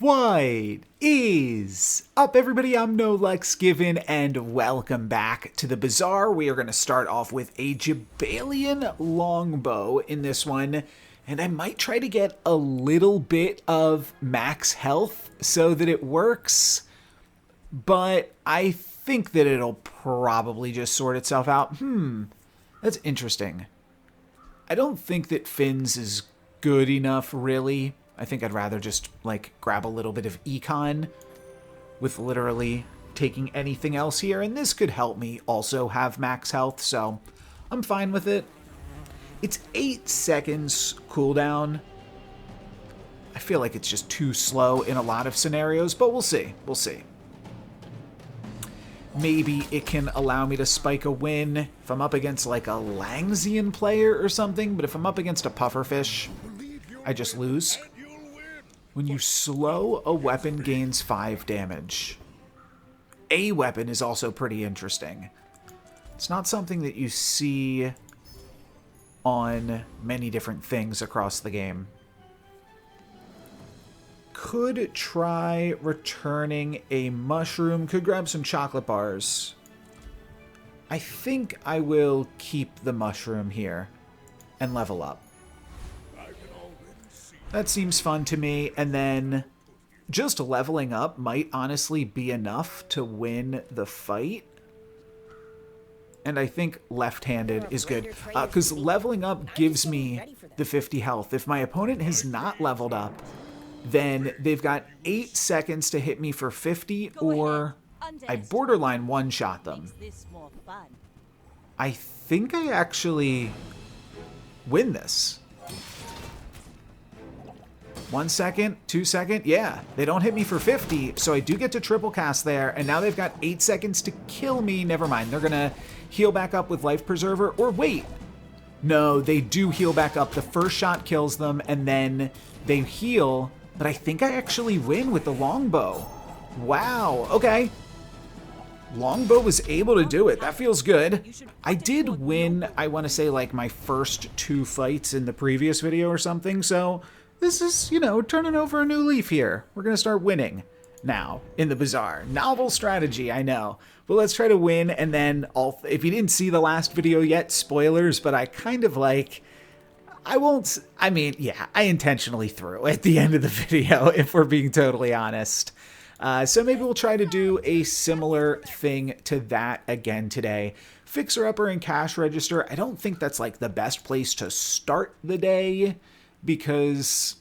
What is up, everybody? I'm NoLucksGiven, and welcome back to the Bazaar. We are going to start off with a Jabalian longbow in this one, and I might try to get a little bit of max health so that it works, but I think that it'll probably just sort itself out. That's interesting. I don't think that Finn's is good enough, really. I think I'd rather just, grab a little bit of econ with literally taking anything else here. And this could help me also have max health, so I'm fine with it. It's 8 seconds cooldown. I feel like it's just too slow in a lot of scenarios, but we'll see. We'll see. Maybe it can allow me to spike a win if I'm up against, like, a Langsian player or something. But if I'm up against a pufferfish, I just lose. When you slow, a weapon gains 5 damage. A weapon is also pretty interesting. It's not something that you see on many different things across the game. Could try returning a mushroom. Could grab some chocolate bars. I think I will keep the mushroom here and level up. That seems fun to me, and then just leveling up might honestly be enough to win the fight. And I think left-handed is good, because leveling up gives me the 50 health. If my opponent has not leveled up, then they've got 8 seconds to hit me for 50, or I borderline one-shot them. I think I actually win this. 1 second, 2 second, yeah. They don't hit me for 50, so I do get to triple cast there, and now they've got 8 seconds to kill me. Never mind, they're gonna heal back up with Life Preserver, or wait. No, they do heal back up. The first shot kills them, and then they heal, but I think I actually win with the longbow. Wow, okay. Longbow was able to do it. That feels good. I did win, I want to say, like, my first 2 fights in the previous video or something, so this is, turning over a new leaf here. We're going to start winning now in the Bazaar. Novel strategy, I know. But let's try to win, and then if you didn't see the last video yet, spoilers, but I kind of I intentionally threw at the end of the video, if we're being totally honest. So maybe we'll try to do a similar thing to that again today. Fixer-upper and cash register, I don't think that's the best place to start the day, because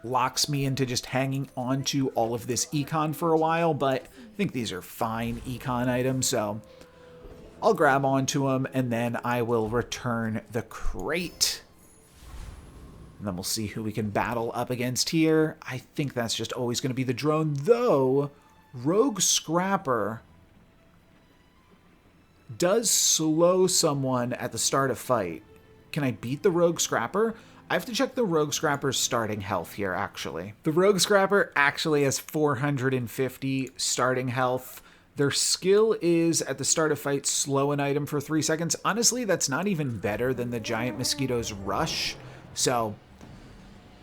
locks me into just hanging on to all of this econ for a while, but I think these are fine econ items, so I'll grab onto them, and then I will return the crate. And then we'll see who we can battle up against here. I think that's just always going to be the drone, though Rogue Scrapper does slow someone at the start of fight. Can I beat the Rogue Scrapper? I have to check the Rogue Scrapper's starting health here, actually. The Rogue Scrapper actually has 450 starting health. Their skill is, at the start of fight, slow an item for 3 seconds. Honestly, that's not even better than the Giant Mosquito's Rush. So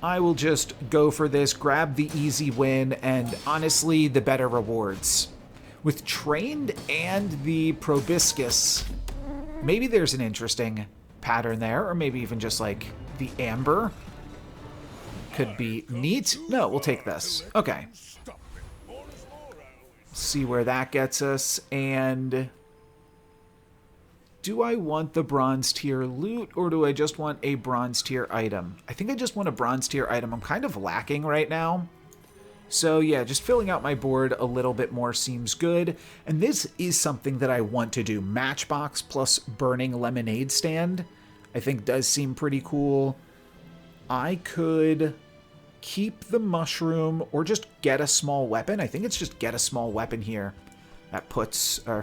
I will just go for this, grab the easy win, and honestly, the better rewards. With Trained and the Proboscis, maybe there's an interesting pattern there, or maybe even just the amber could be neat. No, we'll take this. Okay. See where that gets us. And do I want the bronze tier loot, or do I just want a bronze tier item? I think I just want a bronze tier item. I'm kind of lacking right now. So yeah, just filling out my board a little bit more seems good. And this is something that I want to do. Matchbox plus burning lemonade stand, I think does seem pretty cool. I could keep the mushroom or just get a small weapon. I think it's just get a small weapon here. That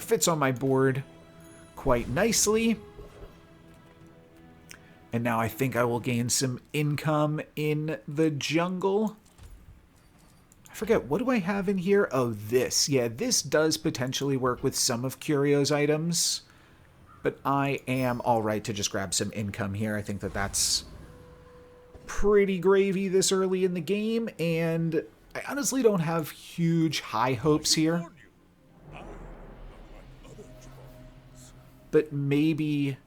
fits on my board quite nicely. And now I think I will gain some income in the jungle. I forget, what do I have in here? Oh, this. Yeah, this does potentially work with some of Curio's items. But I am all right to just grab some income here. I think that that's pretty gravy this early in the game, and I honestly don't have huge high hopes here. But maybe...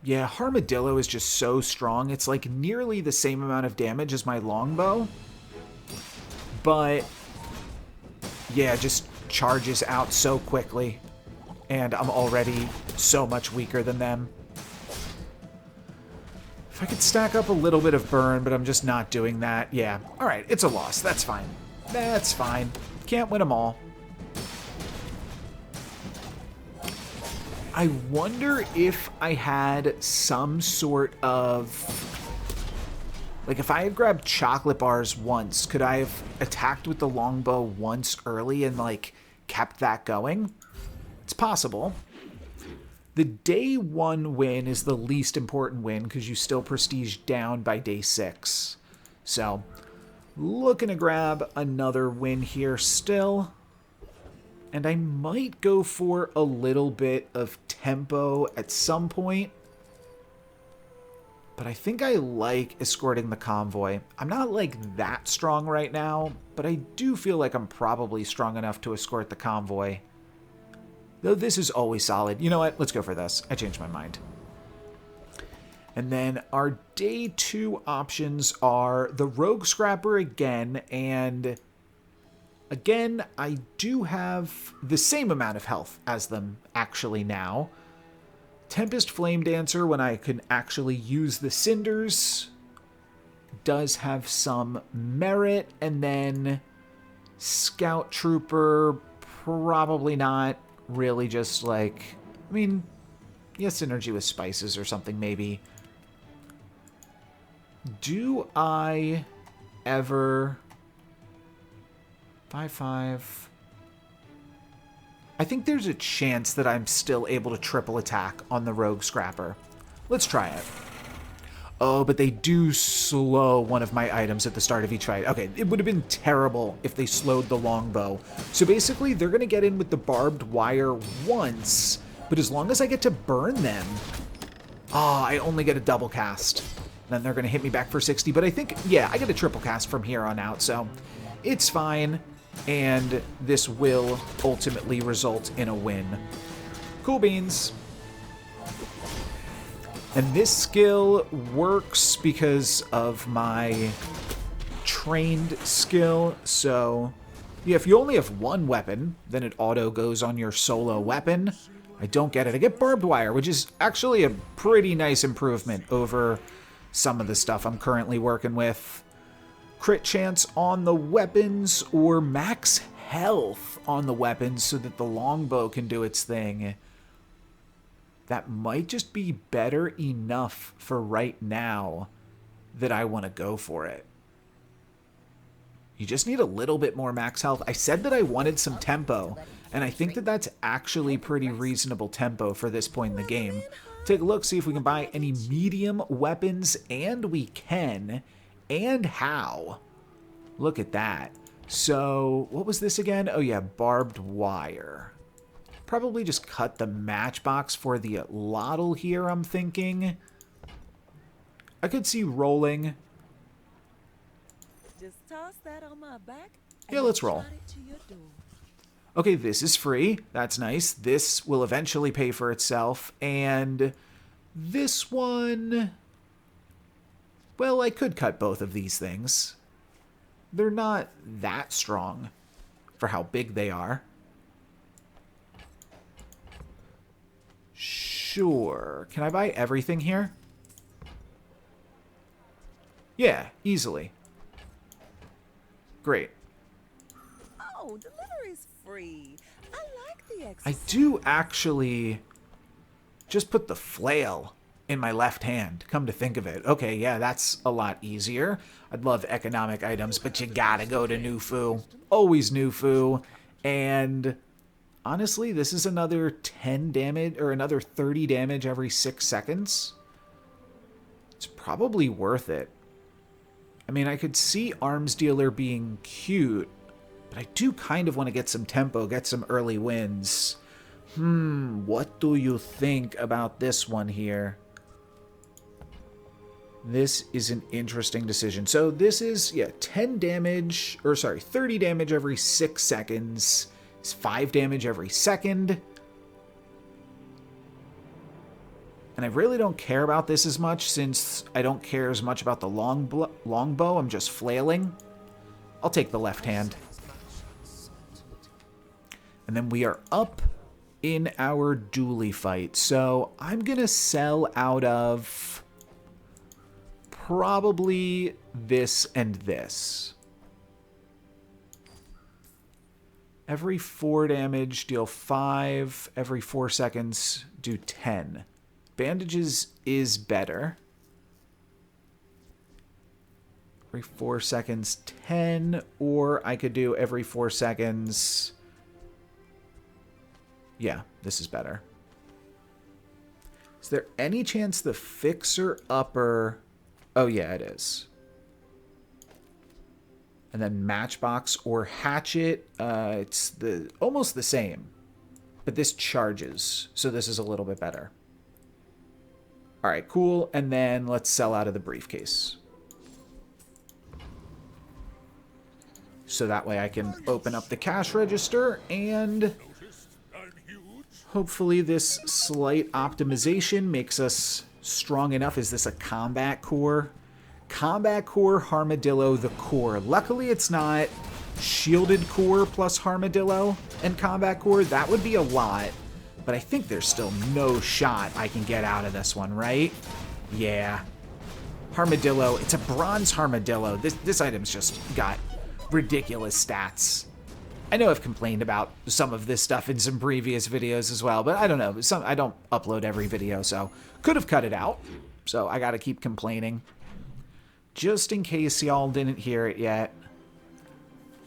Yeah, Armadillo is just so strong. It's like nearly the same amount of damage as my longbow. But, yeah, just charges out so quickly. And I'm already so much weaker than them. If I could stack up a little bit of burn, but I'm just not doing that. Yeah, alright, it's a loss. That's fine. That's fine. Can't win them all. I wonder if I had some sort of... Like, if I had grabbed chocolate bars once, could I have attacked with the longbow once early and, like, kept that going? It's possible. The day 1 win is the least important win because you still prestige down by day 6. So, looking to grab another win here still. And I might go for a little bit of tempo at some point. But I think I like escorting the convoy. I'm not, like, that strong right now, but I do feel like I'm probably strong enough to escort the convoy. Though this is always solid. You know what? Let's go for this. I changed my mind. And then our day 2 options are the Rogue Scrapper again, and... Again, I do have the same amount of health as them, actually, now. Tempest Flame Dancer, when I can actually use the cinders, does have some merit. And then Scout Trooper, probably not. Really just like, I mean, yes, synergy with spices or something, maybe. Do I ever... 5-5. I think there's a chance that I'm still able to triple attack on the Rogue Scrapper. Let's try it. Oh, but they do slow one of my items at the start of each fight. Okay, it would have been terrible if they slowed the longbow. So basically, they're going to get in with the barbed wire once, but as long as I get to burn them... Oh, I only get a double cast. Then they're going to hit me back for 60, but I think, yeah, I get a triple cast from here on out, so it's fine. And this will ultimately result in a win. Cool beans. And this skill works because of my trained skill. So, yeah, if you only have one weapon, then it auto goes on your solo weapon. I don't get it. I get barbed wire, which is actually a pretty nice improvement over some of the stuff I'm currently working with. Crit chance on the weapons or max health on the weapons so that the longbow can do its thing. That might just be better enough for right now that I want to go for it. You just need a little bit more max health. I said that I wanted some tempo, and I think that that's actually pretty reasonable tempo for this point in the game. Take a look, see if we can buy any medium weapons, and we can. And how? Look at that. So, what was this again? Oh yeah, barbed wire. Probably just cut the matchbox for the Lottle here, I'm thinking. I could see rolling. Just toss that on my back. Yeah, let's roll. Okay, this is free. That's nice. This will eventually pay for itself. And this one... Well, I could cut both of these things. They're not that strong for how big they are. Sure. Can I buy everything here? Yeah, easily. Great. Oh, delivery's free. I like the I exercise. do actually just put the flail in my left hand, come to think of it. Okay, yeah, that's a lot easier. I'd love economic items, but you gotta go to Nufu. Always Nufu. And honestly, this is another 10 damage, or another 30 damage every 6 seconds. It's probably worth it. I mean, I could see Arms Dealer being cute, but I do kind of want to get some tempo, get some early wins. What do you think about this one here? This is an interesting decision. So this is, 10 damage, or sorry, 30 damage every 6 seconds. It's 5 damage every second. And I really don't care about this as much since I don't care as much about the longbow. I'm just flailing. I'll take the left hand. And then we are up in our dually fight. So I'm going to sell out of probably this and this. Every 4 damage, deal 5. Every 4 seconds, do 10. Bandages is better. Every 4 seconds, 10. Or I could do every 4 seconds. Yeah, this is better. Is there any chance the fixer upper... Oh, yeah, it is. And then matchbox or hatchet, it's almost the same. But this charges, so this is a little bit better. All right, cool. And then let's sell out of the briefcase. So that way I can open up the cash register and... Hopefully this slight optimization makes us strong enough. Is this a combat core? Combat core, Armadillo, the core. Luckily it's not shielded core plus Armadillo and combat core. That would be a lot. But I think there's still no shot I can get out of this one, right? Yeah. Armadillo. It's a bronze Armadillo. This item's just got ridiculous stats. I know I've complained about some of this stuff in some previous videos as well, but I don't know. I don't upload every video, so could have cut it out. So I got to keep complaining. Just in case y'all didn't hear it yet,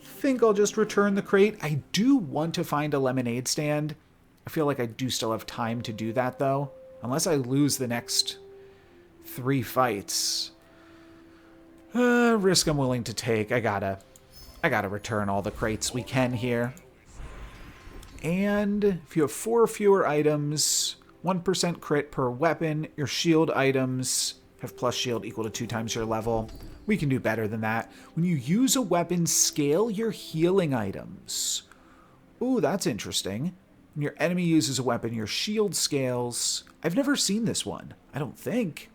think I'll just return the crate. I do want to find a lemonade stand. I feel like I do still have time to do that, though. Unless I lose the next 3 fights. Risk I'm willing to take. I gotta return all the crates we can here. And if you have 4 or fewer items, 1% crit per weapon, your shield items have plus shield equal to 2 times your level. We can do better than that. When you use a weapon, scale your healing items. Ooh, that's interesting. When your enemy uses a weapon, your shield scales. I've never seen this one. I don't think.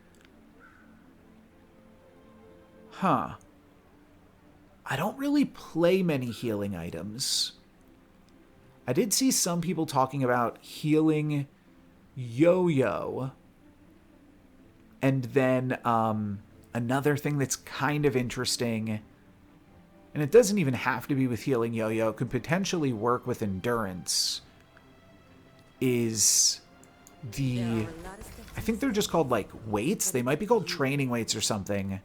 Huh. I don't really play many healing items. I did see some people talking about healing yo-yo. And then another thing that's kind of interesting, and it doesn't even have to be with healing yo-yo, it could potentially work with endurance, is the... I think they're just called, like, weights. They might be called training weights or something. I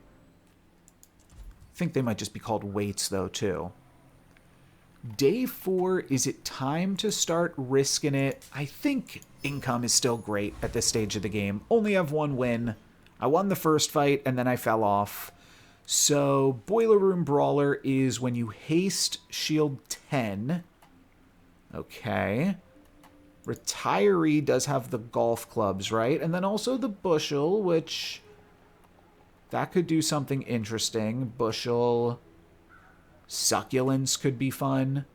think they might just be called weights, though, too. Day 4, is it time to start risking it? I think income is still great at this stage of the game. Only have 1 win. I won the first fight, and then I fell off. So, Boiler Room Brawler is when you haste shield 10. Okay. Retiree does have the golf clubs, right? And then also the bushel, which... that could do something interesting. Bushel. Succulents could be fun.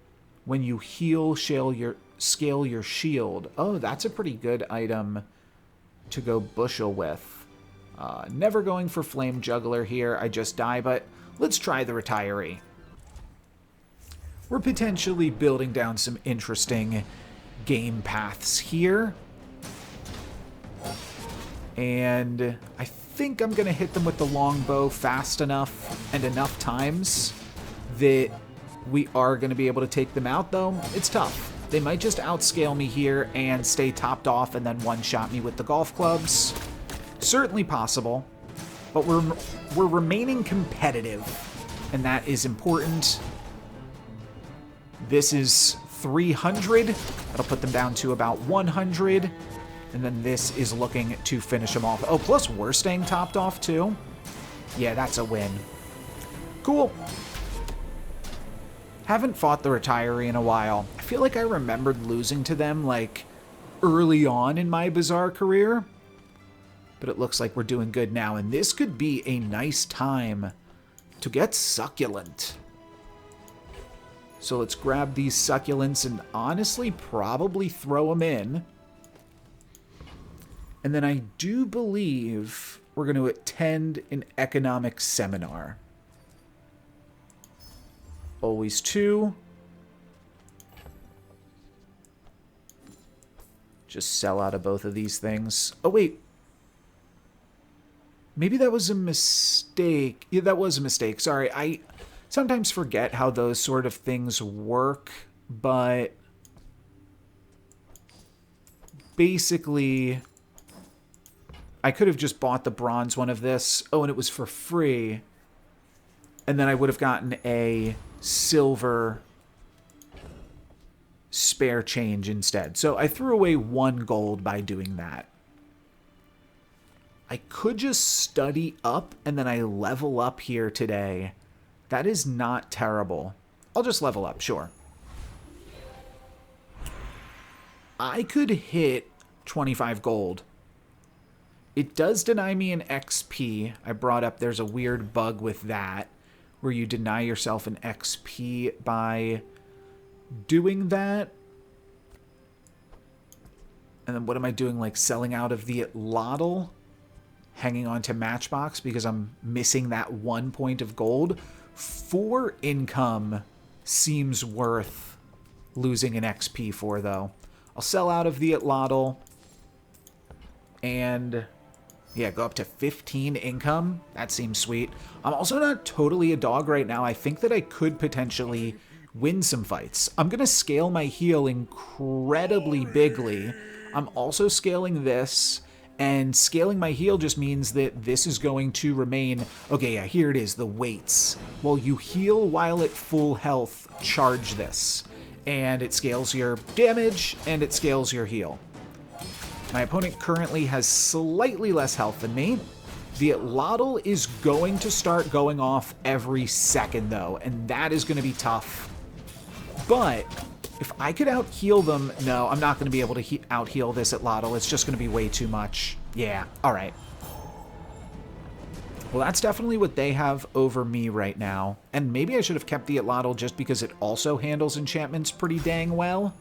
When you heal, scale your shield. Oh, that's a pretty good item to go bushel with. Never going for Flame Juggler here. I just die, but let's try the Retiree. We're potentially building down some interesting game paths here. And I think I'm going to hit them with the longbow fast enough and enough times that we are going to be able to take them out, though. It's tough. They might just outscale me here and stay topped off and then one-shot me with the golf clubs. Certainly possible, but we're remaining competitive, and that is important. This is 300. That'll put them down to about 100. And then this is looking to finish them off. Oh, plus we're staying topped off too. Yeah, that's a win. Cool. Haven't fought the Retiree in a while. I feel like I remembered losing to them, like, early on in my Bazaar career. But it looks like we're doing good now. And this could be a nice time to get succulent. So let's grab these succulents and honestly probably throw them in. And then I do believe we're going to attend an economics seminar. Always 2. Just sell out of both of these things. Oh, wait. Maybe that was a mistake. Yeah, that was a mistake. Sorry, I sometimes forget how those sort of things work, but basically, I could have just bought the bronze one of this. Oh, and it was for free. And then I would have gotten a silver spare change instead. So I threw away 1 gold by doing that. I could just study up and then I level up here today. That is not terrible. I'll just level up, sure. I could hit 25 gold. It does deny me an XP. I brought up there's a weird bug with that where you deny yourself an XP by doing that. And then what am I doing? Like selling out of the Lottle? Hanging on to Matchbox because I'm missing that 1 point of gold. 4 income seems worth losing an XP for, though. I'll sell out of the Lottle. And yeah, go up to 15 income. That seems sweet. I'm also not totally a dog right now. I think that I could potentially win some fights. I'm going to scale my heal incredibly bigly. I'm also scaling this. And scaling my heal just means that this is going to remain... Okay, yeah, here it is, the weights. Well, you heal while at full health, charge this. And it scales your damage, and it scales your heal. My opponent currently has slightly less health than me. The Lottle is going to start going off every second, though, and that is going to be tough. But if I could out-heal them... No, I'm not going to be able to out-heal this at Lottle. It's just going to be way too much. Yeah, all right. Well, that's definitely what they have over me right now. And maybe I should have kept the Lottle just because it also handles enchantments pretty dang well.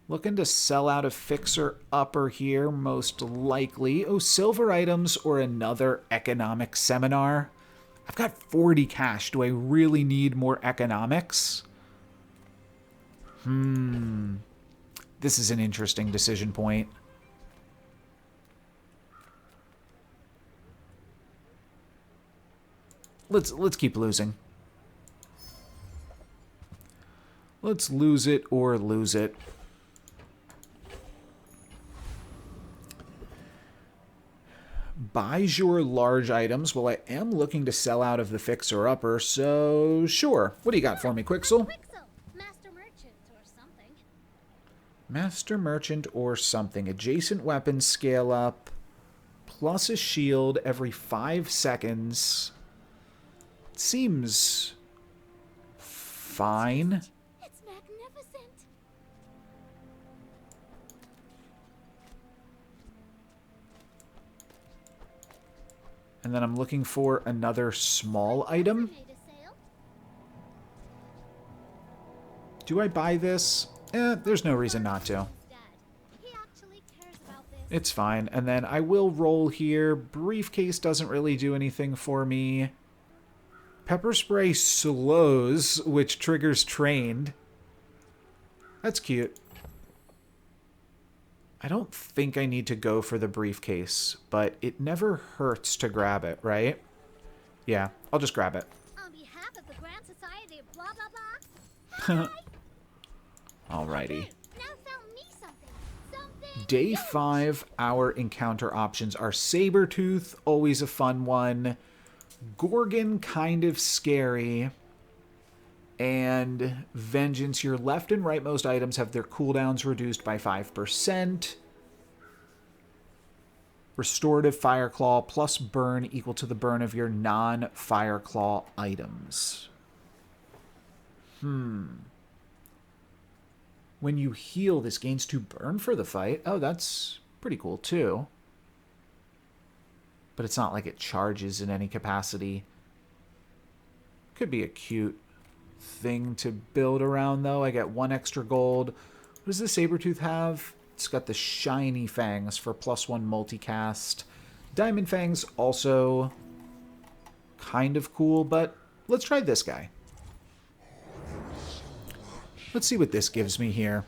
Looking to sell out a fixer-upper here, most likely. Oh, silver items or another economic seminar. I've got 40 cash. Do I really need more economics? This is an interesting decision point. Let's keep losing. Let's lose it or lose it. Buys your large items. Well, I am looking to sell out of the fixer-upper, so sure. What do you got for me, Quixel? Master Merchant or something. Master Merchant or something. Adjacent weapons scale up. Plus a shield every 5 seconds. Seems fine. It's magnificent. And then I'm looking for another small item. Do I buy this? There's no reason not to. It's fine. And then I will roll here. Briefcase doesn't really do anything for me. Pepper spray slows, which triggers trained. That's cute. I don't think I need to go for the briefcase, but it never hurts to grab it, right? Yeah, I'll just grab it. On behalf of the Grand Society of blah blah blah. Alrighty. Now found me something. Day 5, our encounter options are Sabertooth, always a fun one. Gorgon, kind of scary. And Vengeance, your left and rightmost items have their cooldowns reduced by 5%. Restorative Fireclaw plus burn equal to the burn of your non-Fireclaw items. When you heal, this gains 2 burn for the fight. Oh, that's pretty cool, too. but it's not like it charges in any capacity. Could be a cute thing to build around, though. I get 1 extra gold. What does the Sabertooth have? It's got the shiny fangs for +1 multicast. Diamond fangs also kind of cool, but let's try this guy. Let's see what this gives me here,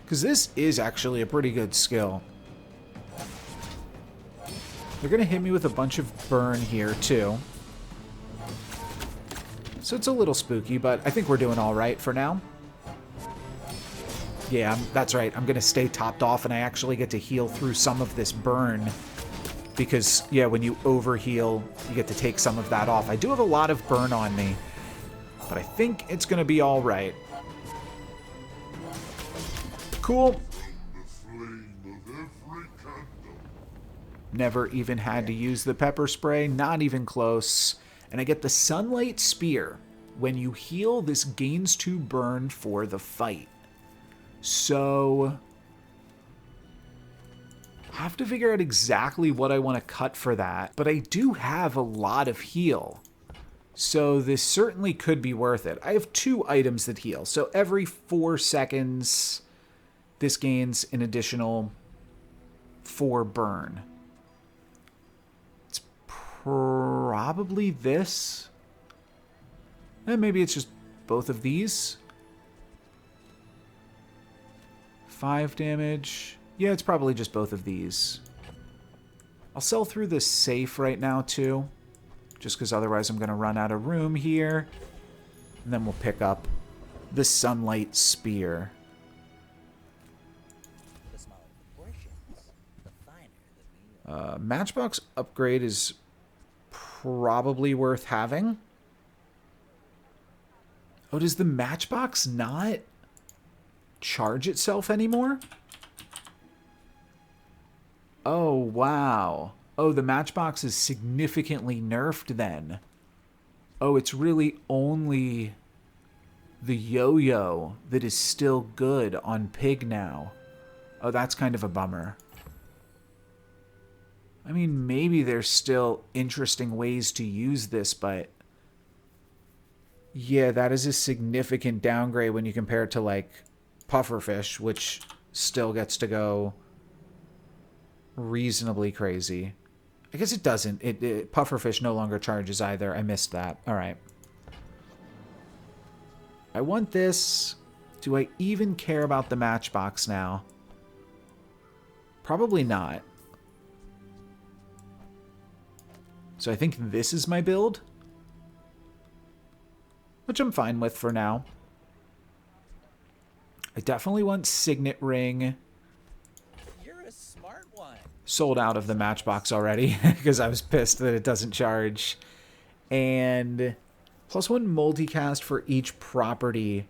because this is actually a pretty good skill. They're going to hit me with a bunch of burn here, too. So it's a little spooky, but I think we're doing all right for now. Yeah, that's right. I'm going to stay topped off, and I actually get to heal through some of this burn. Because, yeah, when you overheal, you get to take some of that off. I do have a lot of burn on me, but I think it's going to be all right. Cool. Never even had to use the pepper spray, not even close. And I get the Sunlight Spear. When you heal, this gains 2 burn for the fight. So I have to figure out exactly what I want to cut for that. But I do have a lot of heal. So this certainly could be worth it. I have 2 items that heal. So every 4 seconds, this gains an additional 4 burn. Probably this. And maybe it's just both of these. 5 damage. Yeah, it's probably just both of these. I'll sell through this safe right now, too. Just because otherwise I'm going to run out of room here. And then we'll pick up the Sunlight Spear. The smaller the portions, the finer the meal. Matchbox upgrade is probably worth having. Oh, does the matchbox not charge itself anymore? Oh, wow. Oh, the matchbox is significantly nerfed then. Oh, it's really only the yo-yo that is still good on Pig now. Oh, that's kind of a bummer. I mean, maybe there's still interesting ways to use this, but yeah, that is a significant downgrade when you compare it to, like, Pufferfish, which still gets to go reasonably crazy. I guess it doesn't. Pufferfish no longer charges either. I missed that. All right. I want this. Do I even care about the matchbox now? Probably not. So I think this is my build, which I'm fine with for now. I definitely want Signet Ring. You're a smart one. Sold out of the matchbox already because I was pissed that it doesn't charge. And +1 multicast for each property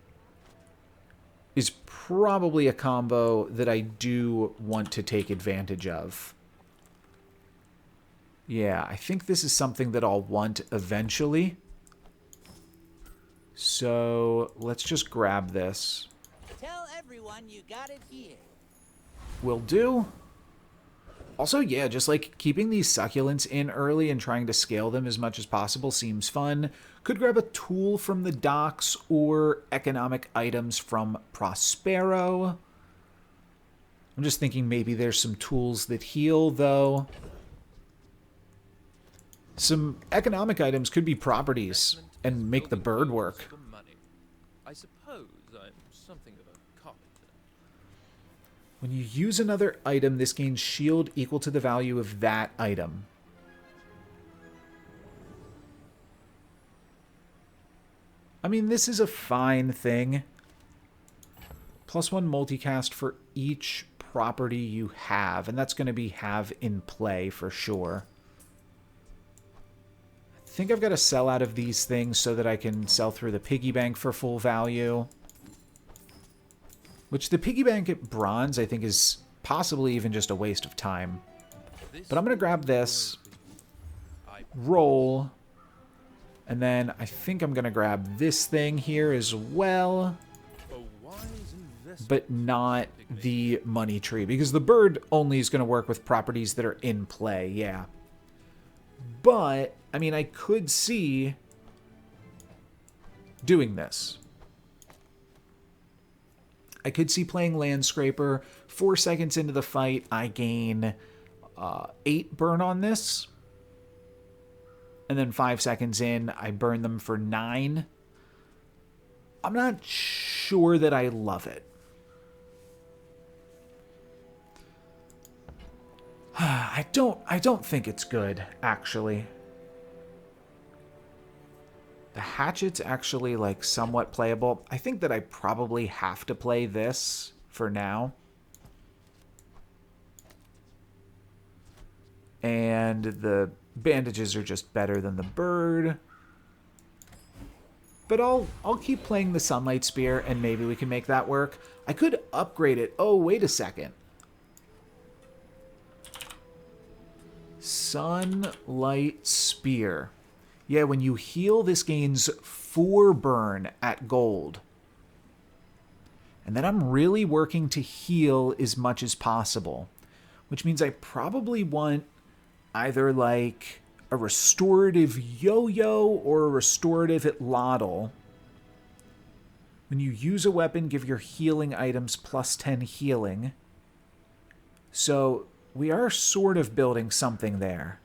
is probably a combo that I do want to take advantage of. Yeah, I think this is something that I'll want eventually. So let's just grab this. Tell everyone you got it here. Will do. Also, yeah, just like keeping these succulents in early and trying to scale them as much as possible seems fun. Could grab a tool from the docks or economic items from Prospero. I'm just thinking maybe there's some tools that heal, though. Some economic items could be properties and make the bird work. I suppose I'm something of a carpenter. When you use another item, this gains shield equal to the value of that item. I mean, this is a fine thing. +1 multicast for each property you have, and that's going to be have in play for sure. I think I've got to sell out of these things so that I can sell through the piggy bank for full value. Which the piggy bank at bronze, I think, is possibly even just a waste of time. But I'm going to grab this, roll, and then I think I'm going to grab this thing here as well. But not the money tree, because the bird only is going to work with properties that are in play, yeah. But, I mean, I could see doing this. I could see playing Landscraper. 4 seconds into the fight, I gain 8 burn on this. And then 5 seconds in, I burn them for 9. I'm not sure that I love it. I don't think it's good, actually. The hatchet's actually, like, somewhat playable. I think that I probably have to play this for now. And the bandages are just better than the bird. But I'll keep playing the Sunlight Spear, and maybe we can make that work. I could upgrade it. Oh, wait a second. Sunlight Spear. Yeah, when you heal, this gains 4 burn at gold. And then I'm really working to heal as much as possible. Which means I probably want either like a restorative yo-yo or a restorative Atlatl. When you use a weapon, give your healing items plus 10 healing. So we are sort of building something there.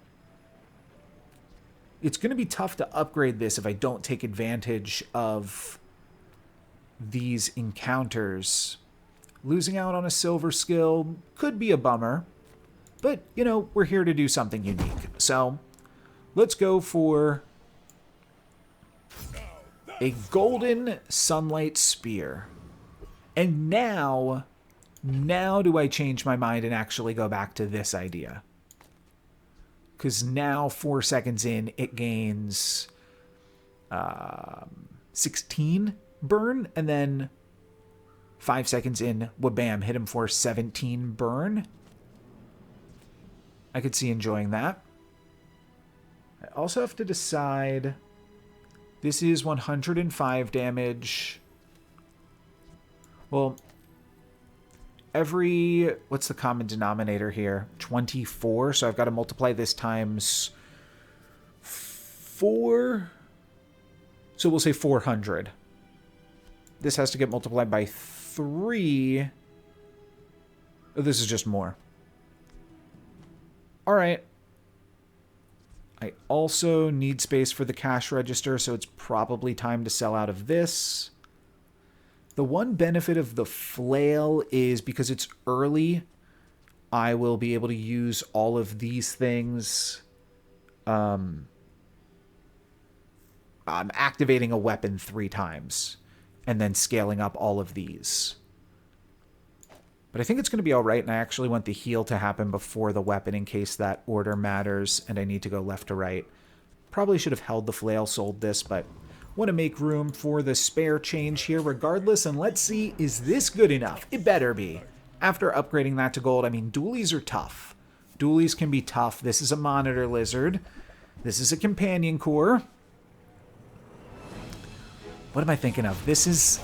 It's going to be tough to upgrade this if I don't take advantage of these encounters. Losing out on a silver skill could be a bummer. But, you know, we're here to do something unique. So, let's go for a golden Sunlight Spear. And now do I change my mind and actually go back to this idea. Because now, 4 seconds in, it gains 16 burn. And then 5 seconds in, wha-bam, hit him for 17 burn. I could see enjoying that. I also have to decide... This is 105 damage. Well, every... What's the common denominator here? 24. So I've got to multiply this times 4. So we'll say 400. This has to get multiplied by 3. Oh, this is just more. All right. I also need space for the cash register, so it's probably time to sell out of this. The one benefit of the flail is because it's early, I will be able to use all of these things. I'm activating a weapon 3 times and then scaling up all of these. But I think it's going to be all right, and I actually want the heal to happen before the weapon in case that order matters and I need to go left to right. Probably should have held the flail, sold this, but want to make room for the spare change here regardless. And let's see, is this good enough? It better be. After upgrading that to gold, I mean, dualies are tough. Dualies can be tough. This is a monitor lizard. This is a companion core. What am I thinking of? This is...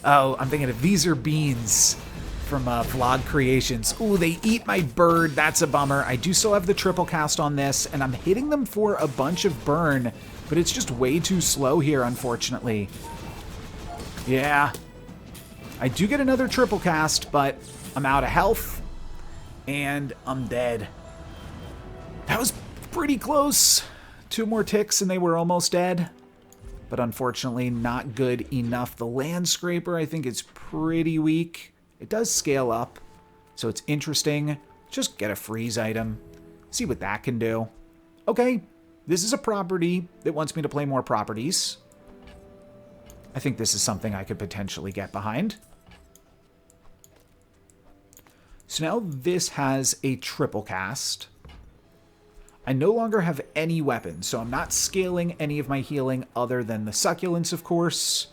Oh, I'm thinking of these are beans from Vlog Creations. Ooh, they eat my bird. That's a bummer. I do still have the triple cast on this, and I'm hitting them for a bunch of burn, but it's just way too slow here, unfortunately. Yeah. I do get another triple cast, but I'm out of health, and I'm dead. That was pretty close. 2 more ticks, and they were almost dead. But unfortunately, not good enough. The Landscraper, I think, is pretty weak. It does scale up, so it's interesting. Just get a freeze item. See what that can do. Okay, this is a property that wants me to play more properties. I think this is something I could potentially get behind. So now this has a triple cast. I no longer have any weapons, so I'm not scaling any of my healing other than the succulents, of course.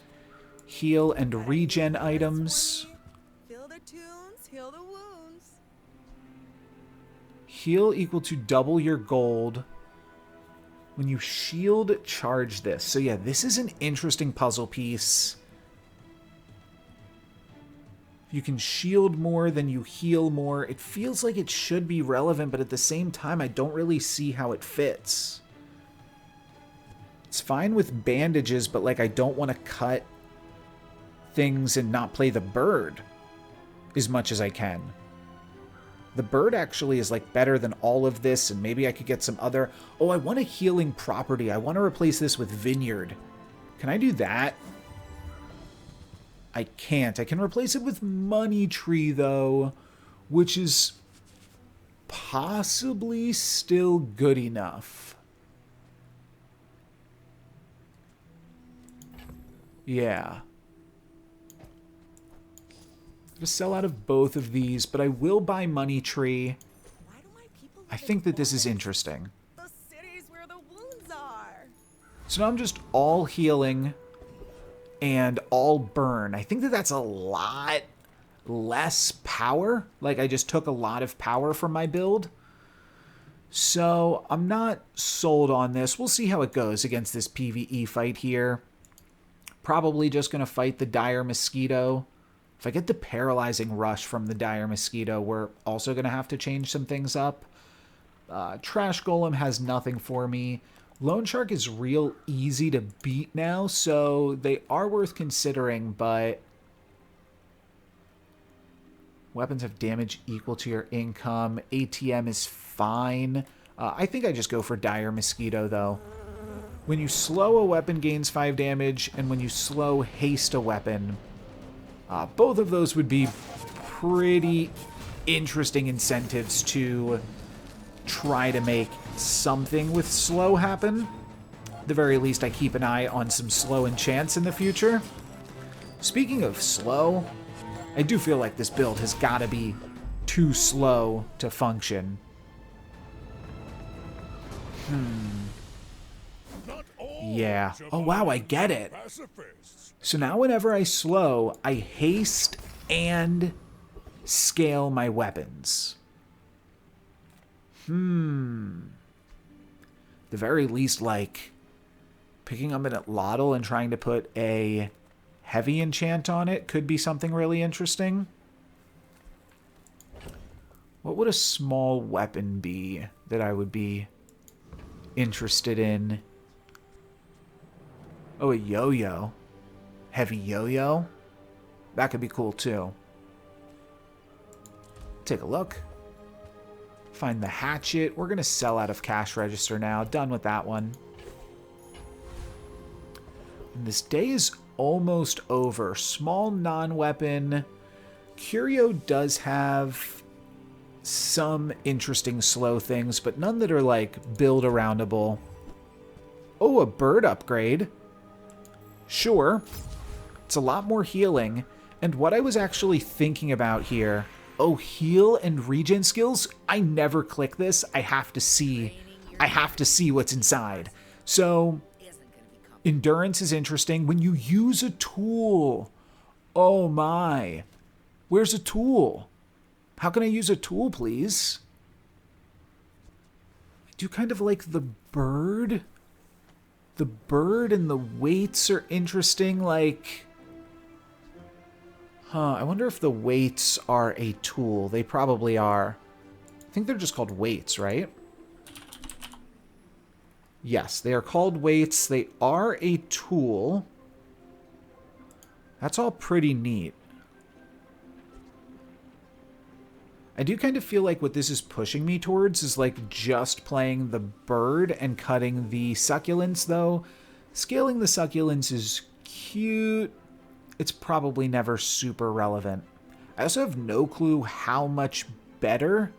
Heal and regen items. Fill the tunes, heal the wounds. Heal equal to double your gold. When you shield, charge this. So yeah, this is an interesting puzzle piece. If You can shield more than you heal more. It feels like it should be relevant, but at the same time, I don't really see how it fits. It's fine with bandages, but like I don't want to cut things and not play the bird as much as I can. The bird actually is like better than all of this, and maybe I could get some other... Oh, I want a healing property. I want to replace this with vineyard. Can I do that? I can't. I can replace it with money tree, though, which is possibly still good enough. Yeah. I'm going to sell out of both of these, but I will buy money tree. Why do my people I live in think that this is forests? interesting. The cities where the wounds are. So now I'm just all healing and all burn. I think that that's a lot less power. Like, I just took a lot of power from my build. So I'm not sold on this. We'll see how it goes against this PvE fight here. Probably just going to fight the dire mosquito. If I get the paralyzing rush from the dire mosquito, we're also going to have to change some things up. Trash golem has nothing for me. Loan Shark is real easy to beat now, so they are worth considering, but weapons have damage equal to your income. ATM is fine. I think I just go for Dire Mosquito, though. When you slow a weapon, gains 5 damage, and when you slow haste a weapon, both of those would be pretty interesting incentives to try to make something with slow happen. At the very least, I keep an eye on some slow enchants in the future. Speaking of slow, I do feel like this build has got to be too slow to function. Yeah. Oh, wow, I get it. So now whenever I slow, I haste and scale my weapons. The very least, like, picking up an Atlatl and trying to put a heavy enchant on it could be something really interesting. What would a small weapon be that I would be interested in? Oh, a yo-yo. Heavy yo-yo? That could be cool, too. Take a look. Find the hatchet. We're going to sell out of cash register now. Done with that one. And this day is almost over. Small non-weapon. Curio does have some interesting slow things, but none that are, like, build-aroundable. Oh, a bird upgrade. Sure. It's a lot more healing. And what I was actually thinking about here... Oh, heal and regen skills? I never click this. I have to see what's inside. So, endurance is interesting. When you use a tool. Oh my. Where's a tool? How can I use a tool, please? I do kind of like the bird. The bird and the weights are interesting, like... I wonder if the weights are a tool. They probably are. I think they're just called weights, right? Yes, they are called weights. They are a tool. That's all pretty neat. I do kind of feel like what this is pushing me towards is like just playing the bird and cutting the succulents, though. Scaling the succulents is cute. It's probably never super relevant. I also have no clue how much better,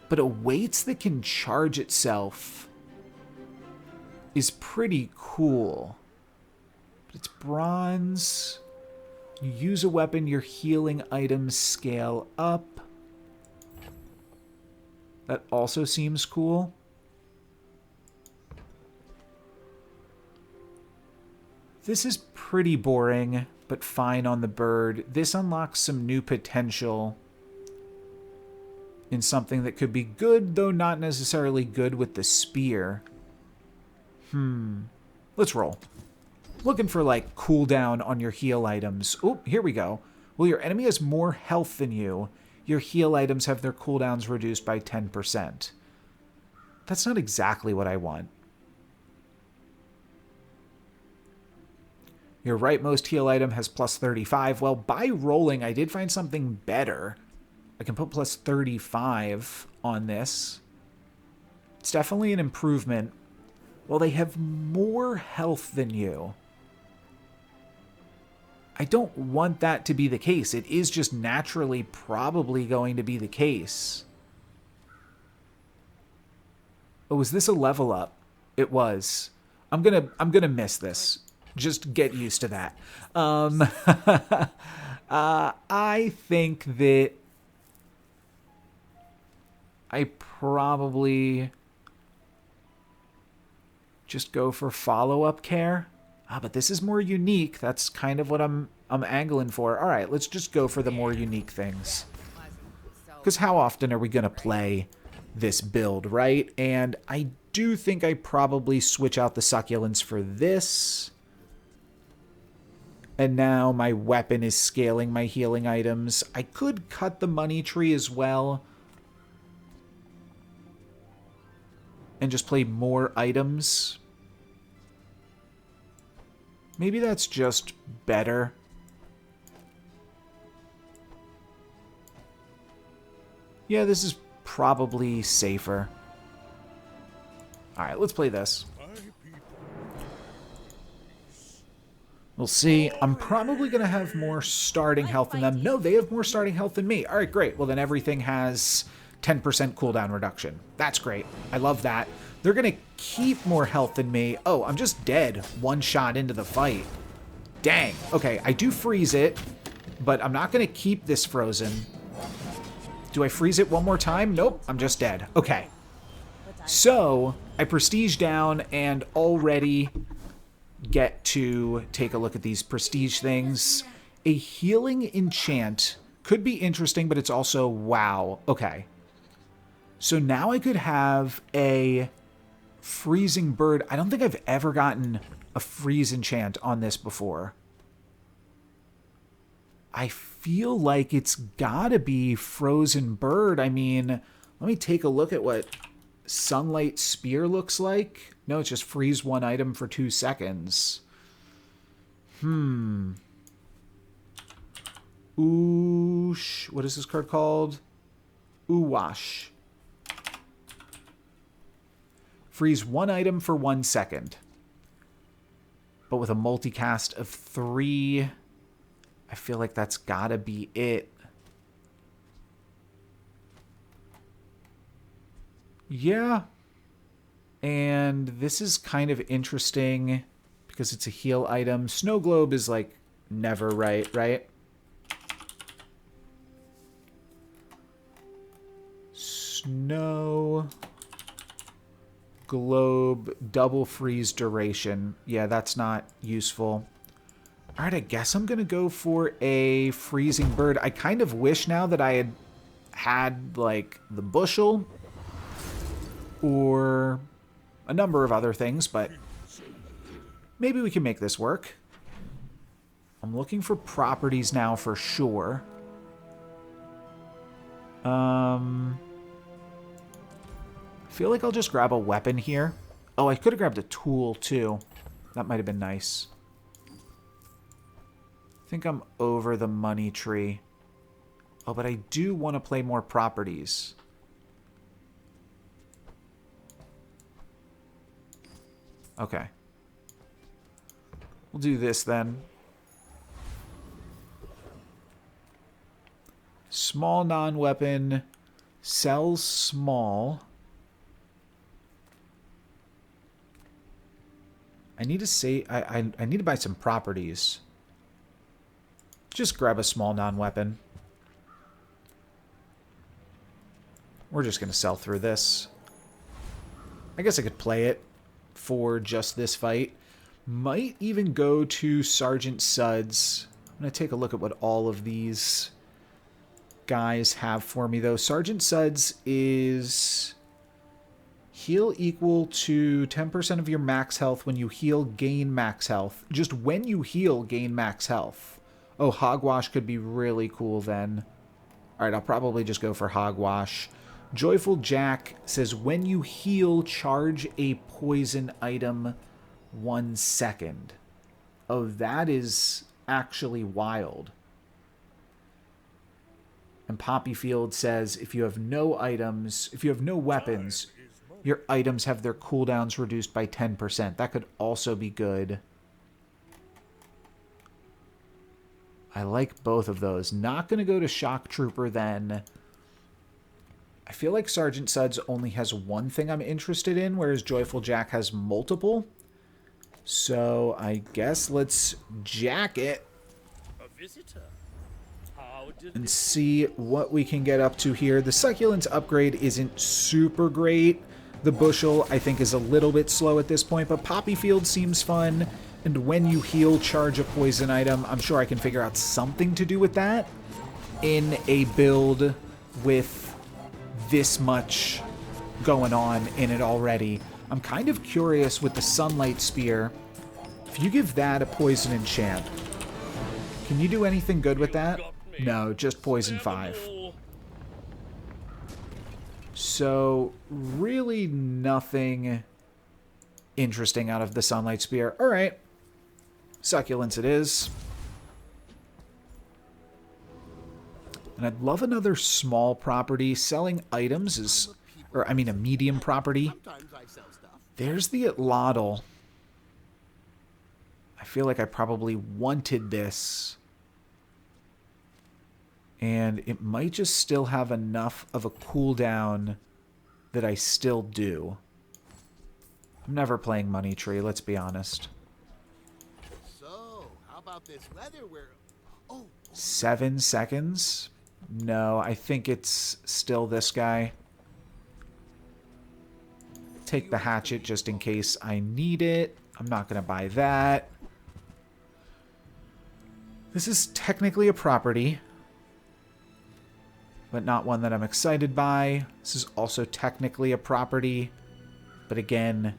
but a weights that can charge itself is pretty cool. But it's bronze. You use a weapon, your healing items scale up. That also seems cool. This is pretty boring, but fine on the bird. This unlocks some new potential in something that could be good, though not necessarily good with the spear. Let's roll. Looking for, like, cooldown on your heal items. Oh, here we go. Well, your enemy has more health than you. Your heal items have their cooldowns reduced by 10%. That's not exactly what I want. Your rightmost heal item has plus 35. Well, by rolling, I did find something better. I can put plus 35 on this. It's definitely an improvement. Well, they have more health than you. I don't want that to be the case. It is just naturally probably going to be the case. Oh, was this a level up? It was. I'm gonna miss this. Just get used to that. I think that I probably just go for follow-up care. But this is more unique. That's kind of what I'm angling for. All right, let's just go for the more unique things. Because how often are we going to play this build, right? And I do think I probably switch out the succulents for this. And now my weapon is scaling my healing items. I could cut the money tree as well. And just play more items. Maybe that's just better. Yeah, this is probably safer. Alright, let's play this. We'll see. I'm probably going to have more starting health than them. No, they have more starting health than me. Alright, great. Well, then everything has 10% cooldown reduction. That's great. I love that. They're going to keep more health than me. Oh, I'm just dead one shot into the fight. Dang. Okay, I do freeze it, but I'm not going to keep this frozen. Do I freeze it one more time? Nope, I'm just dead. Okay. So, I prestige down and already get to take a look at these prestige things. A healing enchant could be interesting, but it's also wow. Okay. So now I could have a freezing bird. I don't think I've ever gotten a freeze enchant on this before. I feel like it's gotta be frozen bird. I mean, let me take a look at what Sunlight Spear looks like. No, it's just freeze one item for 2 seconds. Oosh. What is this card called? Oowash. Freeze one item for 1 second. But with a multicast of 3, I feel like that's gotta be it. Yeah. And this is kind of interesting because it's a heal item. Snow Globe is like never right? Snow Globe, double freeze duration. Yeah, that's not useful. Alright, I guess I'm going to go for a freezing bird. I kind of wish now that I had like, the bushel or a number of other things, but maybe we can make this work. I'm looking for properties now for sure. I feel like I'll just grab a weapon here. Oh, I could have grabbed a tool too. That might have been nice. I think I'm over the money tree. Oh, but I do want to play more properties. Okay. We'll do this then. Small non-weapon. Sells small. I need to say I need to buy some properties. Just grab a small non-weapon. We're just going to sell through this. I guess I could play it for just this fight. Might even go to Sergeant Suds. I'm going to take a look at what all of these guys have for me, though. Sergeant Suds is heal equal to 10% of your max health. When you heal, gain max health. Just when you heal, gain max health. Oh, Hogwash could be really cool then. Alright, I'll probably just go for Hogwash. Joyful Jack says, when you heal, charge a poison item 1 second. Oh, that is actually wild. And Poppyfield says, if you have no items, if you have no weapons, your items have their cooldowns reduced by 10%. That could also be good. I like both of those. Not going to go to Shock Trooper then. I feel like Sergeant Suds only has one thing I'm interested in, whereas Joyful Jack has multiple. So I guess let's jack it A visitor. How did and see what we can get up to here. The Succulents upgrade isn't super great. The Bushel, I think, is a little bit slow at this point, but Poppyfield seems fun. And when you heal, charge a poison item. I'm sure I can figure out something to do with that in a build with this much going on in it already. I'm kind of curious with the Sunlight Spear. If you give that a poison enchant, can you do anything good with that? No, just poison 5. So, really nothing interesting out of the Sunlight Spear. Alright. Succulents it is. And I'd love another small property. Selling items is... Or, I mean, a medium property. There's the Atlatl. I feel like I probably wanted this. And it might just still have enough of a cooldown that I still do. I'm never playing Money Tree, let's be honest. So, how about this weather where... 7 seconds? No, I think it's still this guy. Take the hatchet just in case I need it. I'm not going to buy that. This is technically a property, but not one that I'm excited by. This is also technically a property, but again,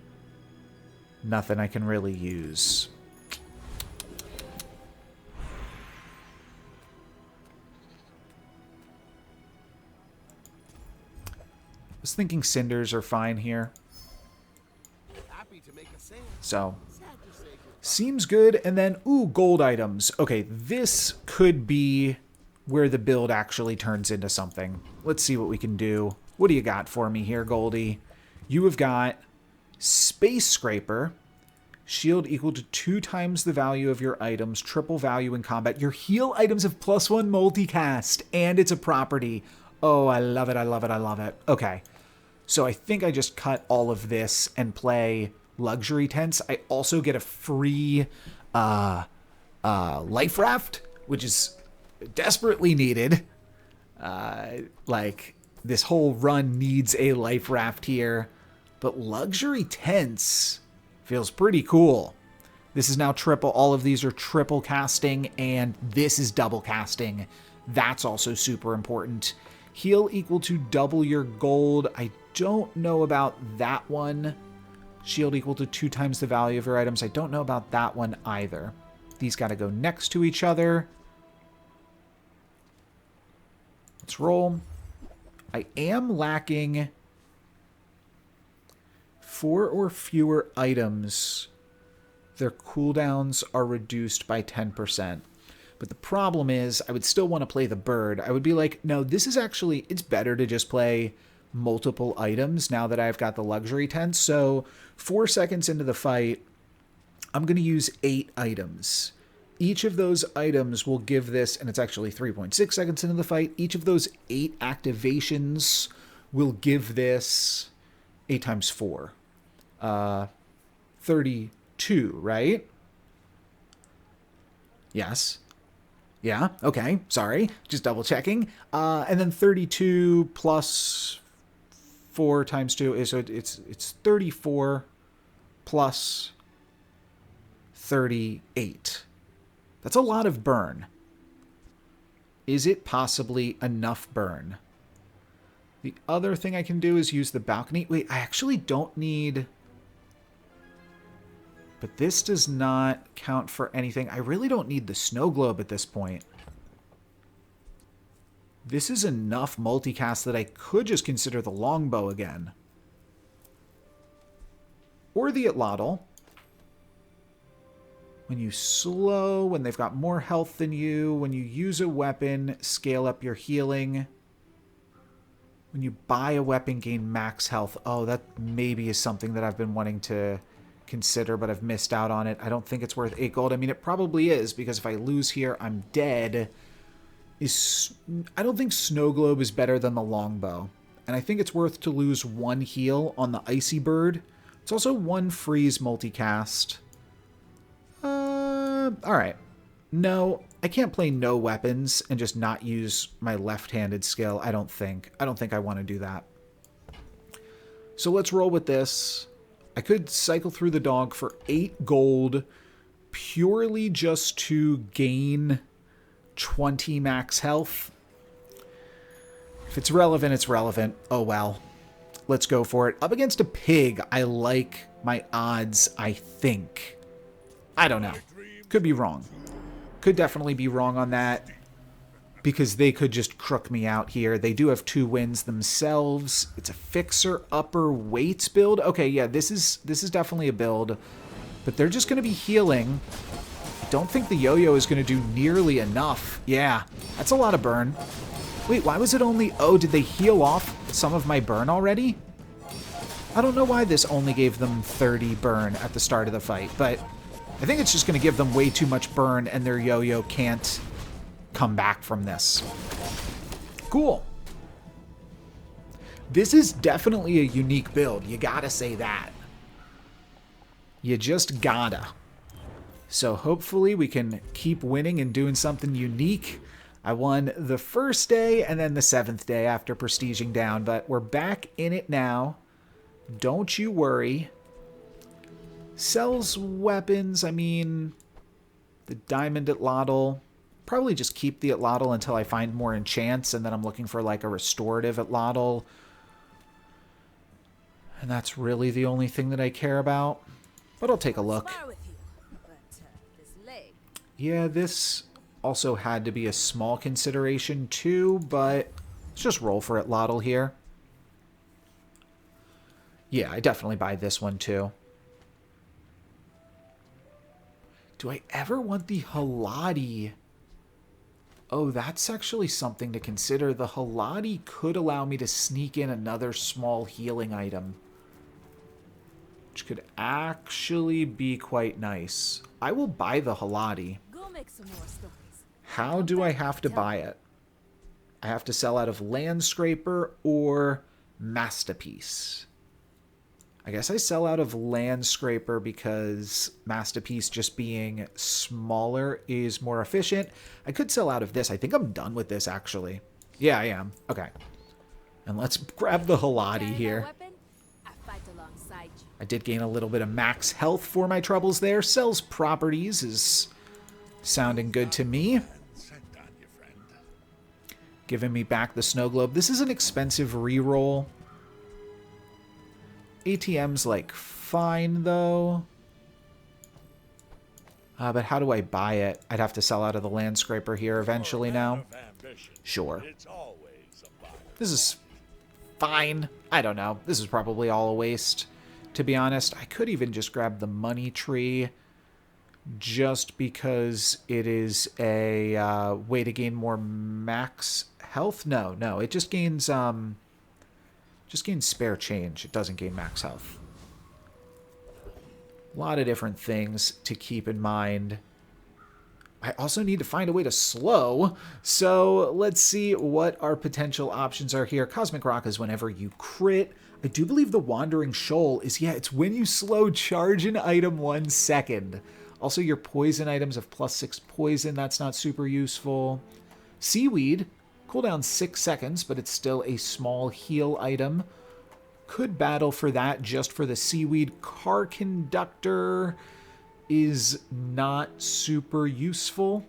nothing I can really use. I was thinking cinders are fine here. happy to make a sale. So, Sad to say goodbye. seems good. And then, ooh, gold items. Okay, this could be where the build actually turns into something. Let's see what we can do. What do you got for me here, Goldie? You have got Space Scraper. Shield equal to 2 times the value of your items. Triple value in combat. Your heal items have +1 multicast. And it's a property. Oh, I love it, I love it, I love it. Okay. So I think I just cut all of this and play Luxury Tents. I also get a free Life Raft, which is desperately needed. Like, this whole run needs a Life Raft here. But Luxury Tents feels pretty cool. This is now triple. All of these are triple casting, and this is double casting. That's also super important. Heal equal to double your gold. I don't know about that one. Shield equal to 2 times the value of your items. I don't know about that one either. These got to go next to each other. Let's roll. I am lacking 4 or fewer items. Their cooldowns are reduced by 10%. But the problem is, I would still want to play the bird. I would be like, no, this is actually, it's better to just play multiple items now that I've got the Luxury Tent. So 4 seconds into the fight, I'm going to use 8 items. Each of those items will give this, and it's actually 3.6 seconds into the fight, each of those 8 activations will give this 8 times 4. 32, right? Yes. Yeah, okay, sorry. Just double checking. And then 32 plus 4 times 2 is, so it's 34 plus 38. That's a lot of burn. Is it possibly enough burn? The other thing I can do is use the balcony. Wait, I actually don't need... But this does not count for anything. I really don't need the snow globe at this point. This is enough multicast that I could just consider the longbow again. Or the Atlatl. When you slow, when they've got more health than you, when you use a weapon, scale up your healing. When you buy a weapon, gain max health. Oh, that maybe is something that I've been wanting to consider, but I've missed out on it. I don't think it's worth 8 gold. I mean, it probably is, because if I lose here, I'm dead. I don't think Snow Globe is better than the longbow. And I think it's worth to lose 1 heal on the Icy Bird. It's also 1 freeze multicast. Alright. No, I can't play no weapons and just not use my left-handed skill, I don't think. I don't think I want to do that. So let's roll with this. I could cycle through the dog for 8 gold purely just to gain 20 max health. If it's relevant, it's relevant. Oh well. Let's go for it. Up against a pig, I like my odds, I think. I don't know. Could be wrong. Could definitely be wrong on that, because they could just crook me out here. They do have 2 wins themselves. It's a fixer upper weights build. Okay, yeah, this is definitely a build, but they're just going to be healing. I don't think the yo-yo is going to do nearly enough. Yeah, that's a lot of burn. Wait, why was it only... Oh, did they heal off some of my burn already? I don't know why this only gave them 30 burn at the start of the fight, but I think it's just going to give them way too much burn and their yo-yo can't come back from this. Cool. This is definitely a unique build. You gotta say that. You just gotta. So hopefully we can keep winning and doing something unique. I won the first day and then the 7th day after prestiging down, but we're back in it now. Don't you worry. Sells weapons. I mean, the Diamond Atlatl. Probably just keep the Atlatl until I find more enchants, and then I'm looking for like a restorative Atlatl. And that's really the only thing that I care about. But I'll take a look. Yeah, this also had to be a small consideration too, but let's just roll for Atlatl here. Yeah, I definitely buy this one too. Do I ever want the Haladi? Oh, that's actually something to consider. The Haladi could allow me to sneak in another small healing item, which could actually be quite nice. I will buy the Haladi. Go make some more stories. How do I have to buy it? I have to sell out of Landscraper or Masterpiece. I guess I sell out of Landscraper because Masterpiece just being smaller is more efficient. I could sell out of this. I think I'm done with this, actually. Yeah, I am. Okay. And let's grab the Haladi here. I did gain a little bit of max health for my troubles there. Sells properties is sounding good to me. Giving me back the snow globe. This is an expensive reroll. ATM's like fine though. But how do I buy it? I'd have to sell out of the Landscraper here eventually now. Sure. This is fine. I don't know. This is probably all a waste, to be honest. I could even just grab the money tree just because it is a way to gain more max health. No, it just gains spare change. It doesn't gain max health. A lot of different things to keep in mind. I also need to find a way to slow, so let's see what our potential options are here. Cosmic Rock is whenever you crit. I do believe the Wandering Shoal is, yeah, it's when you slow charge an item 1 second. Also, your poison items have +6 poison. That's not super useful. Seaweed, cooldown 6 seconds, but it's still a small heal item. Could battle for that just for the Seaweed. Car Conductor is not super useful.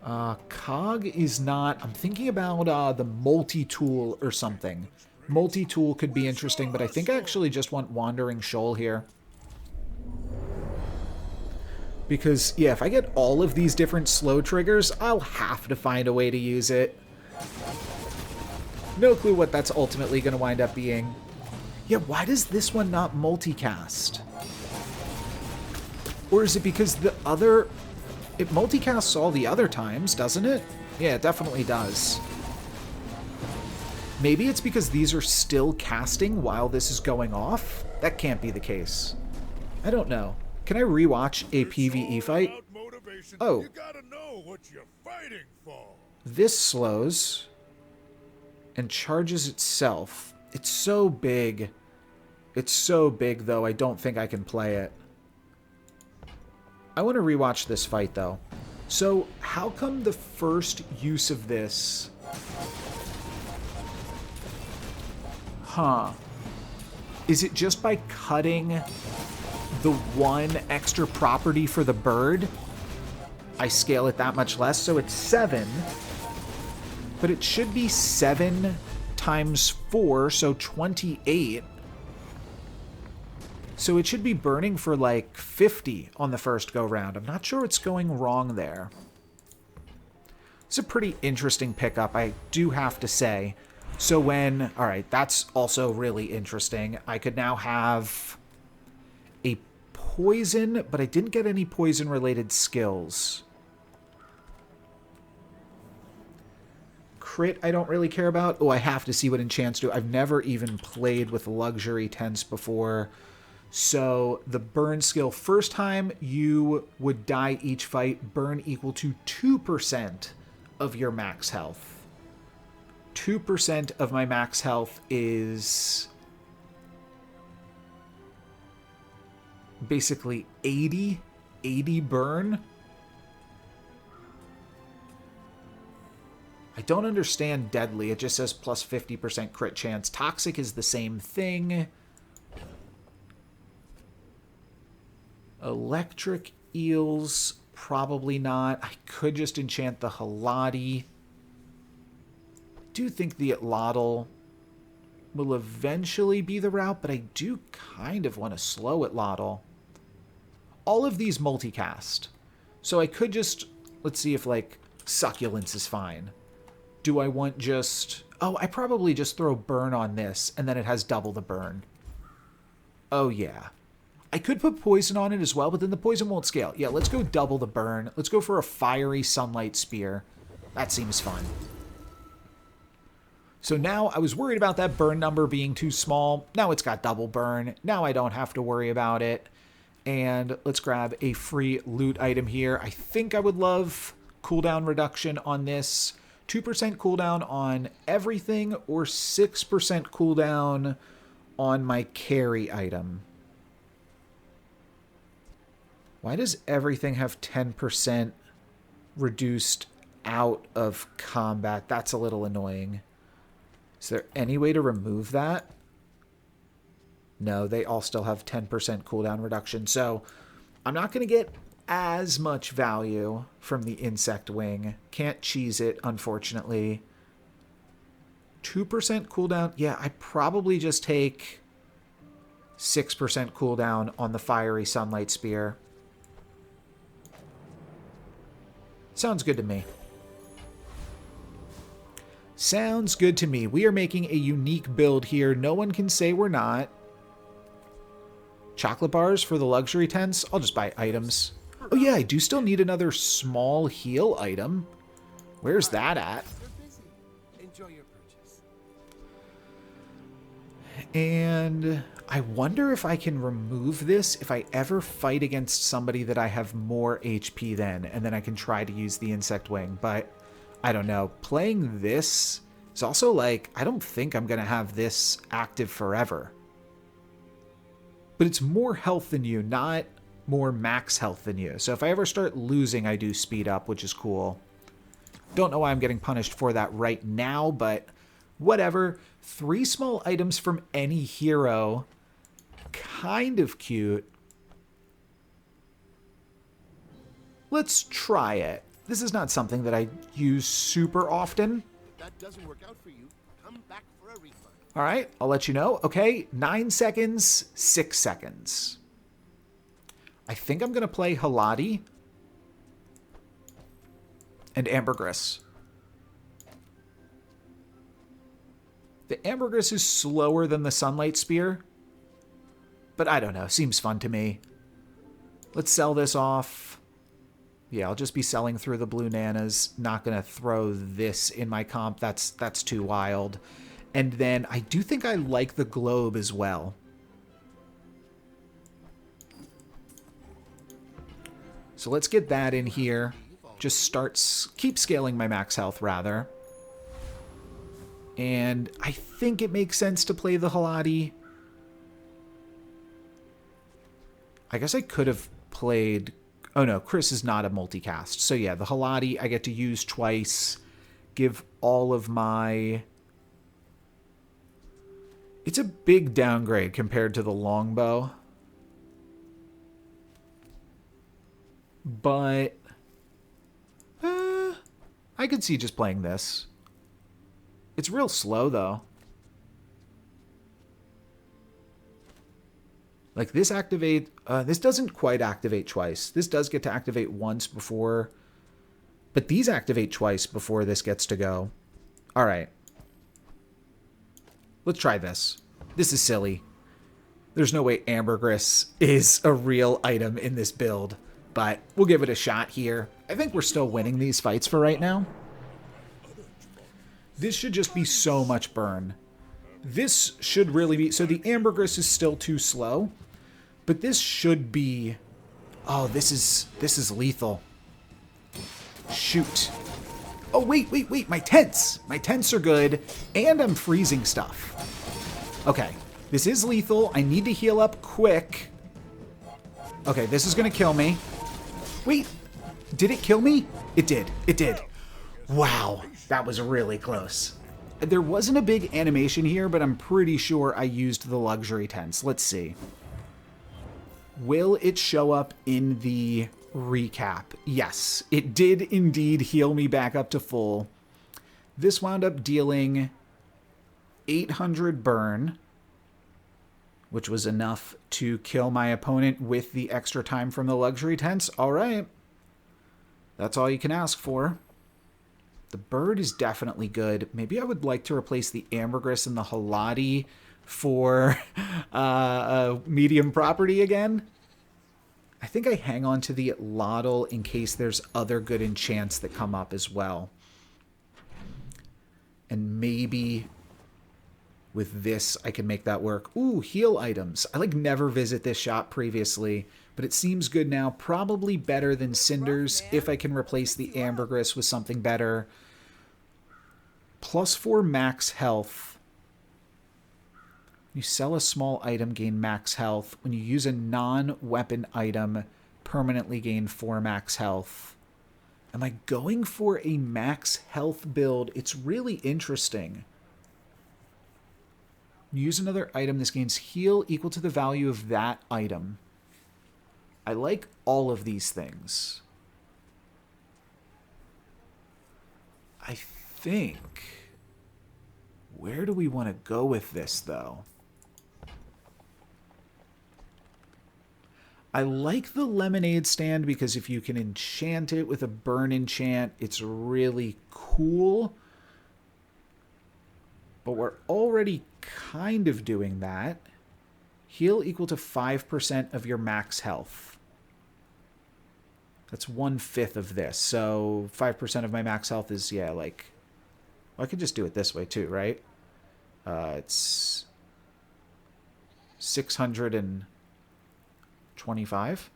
Cog is not... I'm thinking about the multi-tool or something. Multi-tool could be interesting, but I think I actually just want Wandering Shoal here. Because, yeah, if I get all of these different slow triggers, I'll have to find a way to use it. No clue what that's ultimately going to wind up being. Yeah, why does this one not multicast? Or is it because the other... It multicasts all the other times, doesn't it? Yeah, it definitely does. Maybe it's because these are still casting while this is going off? That can't be the case. I don't know. Can I rewatch a PvE fight? Oh. You gotta know what you're fighting for. This slows and charges itself. It's so big. It's so big, though, I don't think I can play it. I want to rewatch this fight, though. So, how come the first use of this... Huh. Is it just by cutting the one extra property for the bird? I scale it that much less, so it's 7. But it should be 7 times 4, so 28. So it should be burning for like 50 on the first go-round. I'm not sure what's going wrong there. It's a pretty interesting pickup, I do have to say. So when... Alright, that's also really interesting. I could now have a poison, but I didn't get any poison-related skills. Crit, I don't really care about. Oh, I have to see what enchants do. I've never even played with luxury tents before. So the burn skill, first time you would die each fight, burn equal to 2% of your max health. 2% of my max health is basically 80 burn. I don't understand deadly. It just says plus 50% crit chance. Toxic is the same thing. Electric eels, probably not. I could just enchant the Halati. I do think the Atlotl will eventually be the route, but I do kind of want to slow Atlotl. All of these multicast. So I could just, let's see if like Succulence is fine. Do I want just... Oh, I probably just throw burn on this, and then it has double the burn. Oh, yeah. I could put poison on it as well, but then the poison won't scale. Yeah, let's go double the burn. Let's go for a fiery Sunlight Spear. That seems fun. So now I was worried about that burn number being too small. Now it's got double burn. Now I don't have to worry about it. And let's grab a free loot item here. I think I would love cooldown reduction on this. 2% cooldown on everything or 6% cooldown on my carry item. Why does everything have 10% reduced out of combat? That's a little annoying. Is there any way to remove that? No, they all still have 10% cooldown reduction. So I'm not going to get as much value from the insect wing. Can't cheese it, unfortunately. 2% cooldown. Yeah, I probably just take 6% cooldown on the fiery Sunlight Spear. Sounds good to me. Sounds good to me. We are making a unique build here. No one can say we're not. Chocolate bars for the luxury tents. I'll just buy items. Oh yeah, I do still need another small heal item. Where's that at? Enjoy your purchase. And I wonder if I can remove this if I ever fight against somebody that I have more HP than, and then I can try to use the insect wing. But I don't know. Playing this is also like, I don't think I'm going to have this active forever. But it's more health than you, not more max health than you. So if I ever start losing, I do speed up, which is cool. Don't know why I'm getting punished for that right now, but whatever. 3 small items from any hero. Kind of cute. Let's try it. This is not something that I use super often. If that doesn't work out for you, come back for a refund. All right, I'll let you know. Okay, 9 seconds, 6 seconds. I think I'm going to play Halati and Ambergris. The Ambergris is slower than the Sunlight Spear, but I don't know. Seems fun to me. Let's sell this off. Yeah, I'll just be selling through the blue nanas. Not going to throw this in my comp. That's too wild. And then I do think I like the globe as well. So let's get that in here. Just keep scaling my max health, rather. And I think it makes sense to play the Halati. I guess I could have played... Oh no, Chris is not a multicast. So yeah, the Halati I get to use twice. Give all of my... It's a big downgrade compared to the longbow. But... I could see just playing this. It's real slow, though. Like, this this doesn't quite activate twice. This does get to activate once before... But these activate twice before this gets to go. Alright. Let's try this. This is silly. There's no way Ambergris is a real item in this build. But we'll give it a shot here. I think we're still winning these fights for right now. This should just be so much burn. This should really be... So the Ambergris is still too slow. But this should be... Oh, this is lethal. Shoot. Oh, wait. My tents. My tents are good. And I'm freezing stuff. Okay. This is lethal. I need to heal up quick. Okay, this is going to kill me. Wait. Did it kill me? It did. It did. Wow. That was really close. There wasn't a big animation here, but I'm pretty sure I used the luxury tents. Let's see. Will it show up in the recap? Yes, it did indeed heal me back up to full. This wound up dealing 800 burn, which was enough to kill my opponent with the extra time from the luxury tents. All right. That's all you can ask for. The bird is definitely good. Maybe I would like to replace the Ambergris and the Halati for a medium property again. I think I hang on to the Lottle in case there's other good enchants that come up as well. And maybe with this I can make that work. Ooh, heal items. I never visit this shop previously, but it seems good now. Probably better than Cinders if I can replace the Ambergris with something better. +4 max health. You sell a small item, gain max health. When you use a non-weapon item, permanently gain 4 max health. Am I going for a max health build? It's really interesting. Use another item. This gains heal equal to the value of that item. I like all of these things. I think... Where do we want to go with this, though? I like the lemonade stand because if you can enchant it with a burn enchant, it's really cool. But we're already kind of doing that. Heal equal to 5% of your max health. That's 1/5 of this. So 5% of my max health is, yeah, like... Well, I could just do it this way too, right? It's 625.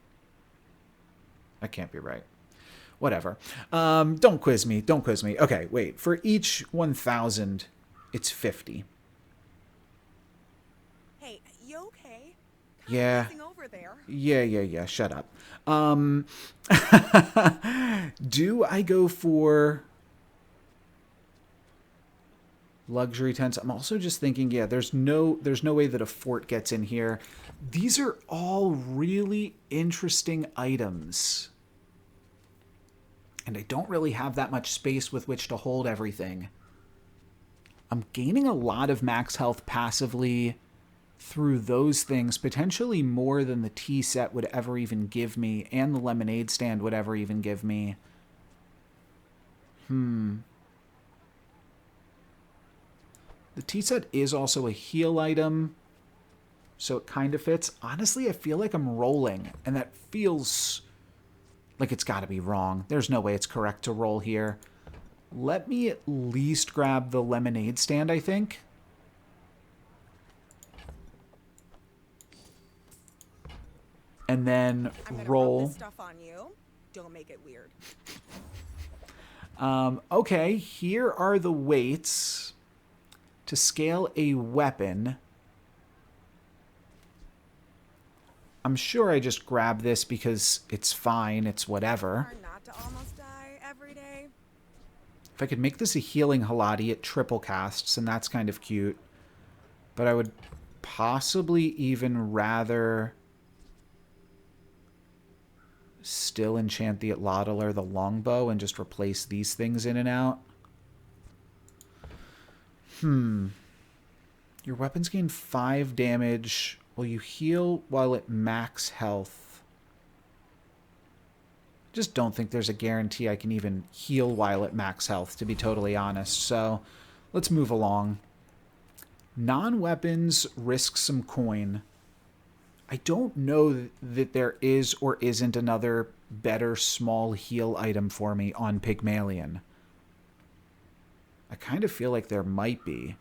That can't be right. Whatever. Don't quiz me. Don't quiz me. Okay, wait. For each 1,000, it's 50. Hey, you okay? Yeah. Over there. Yeah. Shut up. Do I go for luxury tents? I'm also just thinking, yeah, there's no way that a fort gets in here. These are all really interesting items. And I don't really have that much space with which to hold everything. I'm gaining a lot of max health passively through those things, potentially more than the tea set would ever even give me, and the lemonade stand would ever even give me. The tea set is also a heal item, so it kind of fits. Honestly, I feel like I'm rolling, and that feels like it's got to be wrong. There's no way it's correct to roll here. Let me at least grab the lemonade stand, I think. And then I'm gonna roll. rub this stuff on you. Don't make it weird. Okay, here are the weights to scale a weapon. I'm sure I just grab this because it's fine, it's whatever. Try not to almost die every day. If I could make this a healing halati, it triple casts, and that's kind of cute. But I would possibly even rather still enchant the Atlatl or the longbow and just replace these things in and out. Your weapons gain 5 damage. Will you heal while at max health? Just don't think there's a guarantee I can even heal while at max health, to be totally honest. So let's move along. Non-weapons risk some coin. I don't know that there is or isn't another better small heal item for me on Pygmalion. I kind of feel like there might be.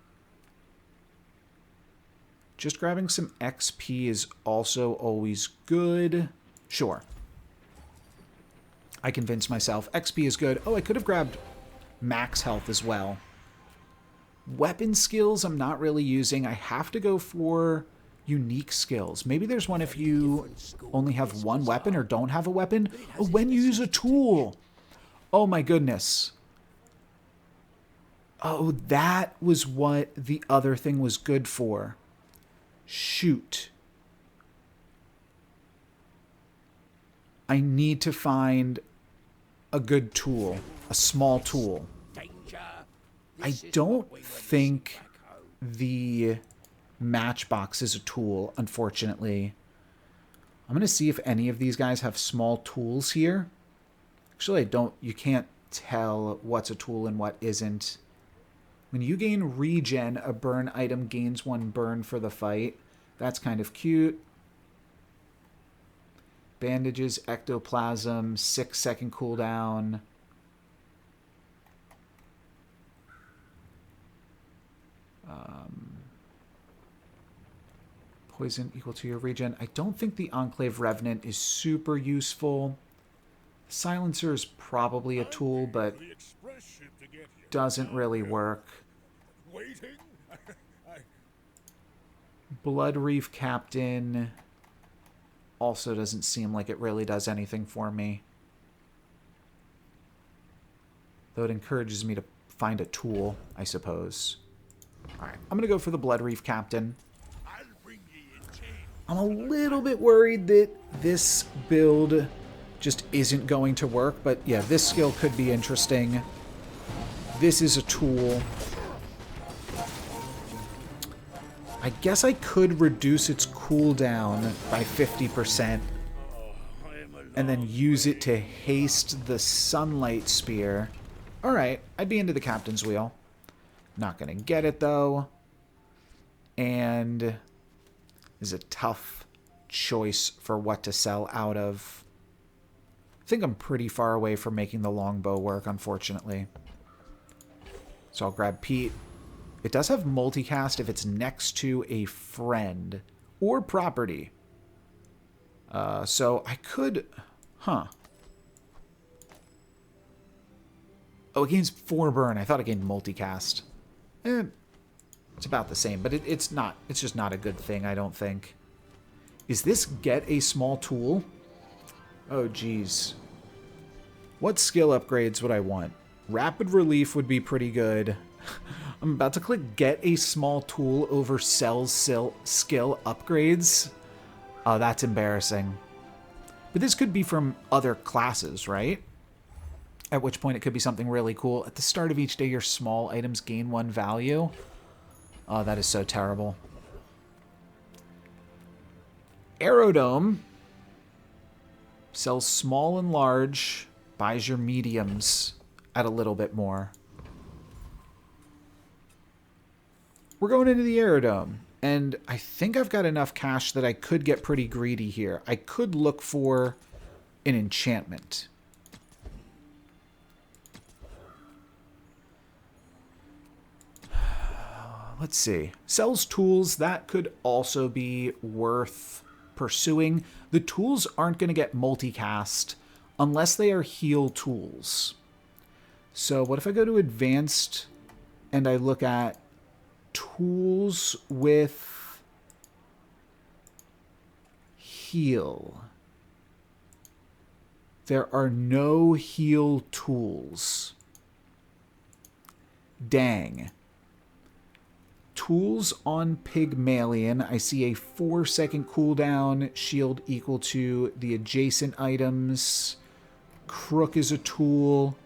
Just grabbing some XP is also always good. Sure. I convinced myself XP is good. Oh, I could have grabbed max health as well. Weapon skills I'm not really using. I have to go for unique skills. Maybe there's one if you only have one weapon or don't have a weapon. Oh, when you use a tool. Oh my goodness. Oh, that was what the other thing was good for. Shoot. I need to find a good tool. A small tool. I don't think the matchbox is a tool, unfortunately. I'm going to see if any of these guys have small tools here. Actually, you can't tell what's a tool and what isn't. When you gain regen, a burn item gains 1 burn for the fight. That's kind of cute. Bandages, ectoplasm, 6-second cooldown. Poison equal to your regen. I don't think the Enclave Revenant is super useful. Silencer is probably a tool, but doesn't really work. Waiting? Blood Reef Captain also doesn't seem like it really does anything for me. Though it encourages me to find a tool, I suppose. Alright, I'm going to go for the Blood Reef Captain. I'm a little bit worried that this build just isn't going to work, but yeah, this skill could be interesting. This is a tool. I guess I could reduce its cooldown by 50% and then use it to haste the Sunlight Spear. Alright, I'd be into the Captain's Wheel. Not gonna get it, though. And is a tough choice for what to sell out of. I think I'm pretty far away from making the longbow work, unfortunately. So I'll grab Pete. It does have multicast if it's next to a friend or property. So I could... Huh. Oh, it gains 4 burn. I thought it gained multicast. It's about the same, but it's not. It's just not a good thing, I don't think. Is this get a small tool? Oh, geez. What skill upgrades would I want? Rapid Relief would be pretty good. I'm about to click get a small tool over sell skill upgrades. Oh, that's embarrassing. But this could be from other classes, right? At which point it could be something really cool. At the start of each day, your small items gain 1 value. Oh, that is so terrible. Aerodome sells small and large, buys your mediums at a little bit more. We're going into the Aerodome, and I think I've got enough cash that I could get pretty greedy here. I could look for an enchantment. Let's see. Sells tools. That could also be worth pursuing. The tools aren't going to get multicast unless they are heal tools. So what if I go to advanced and I look at tools with heal? There are no heal tools. Dang. Tools on Pygmalion. I see a 4-second cooldown. Shield equal to the adjacent items. Crook is a tool.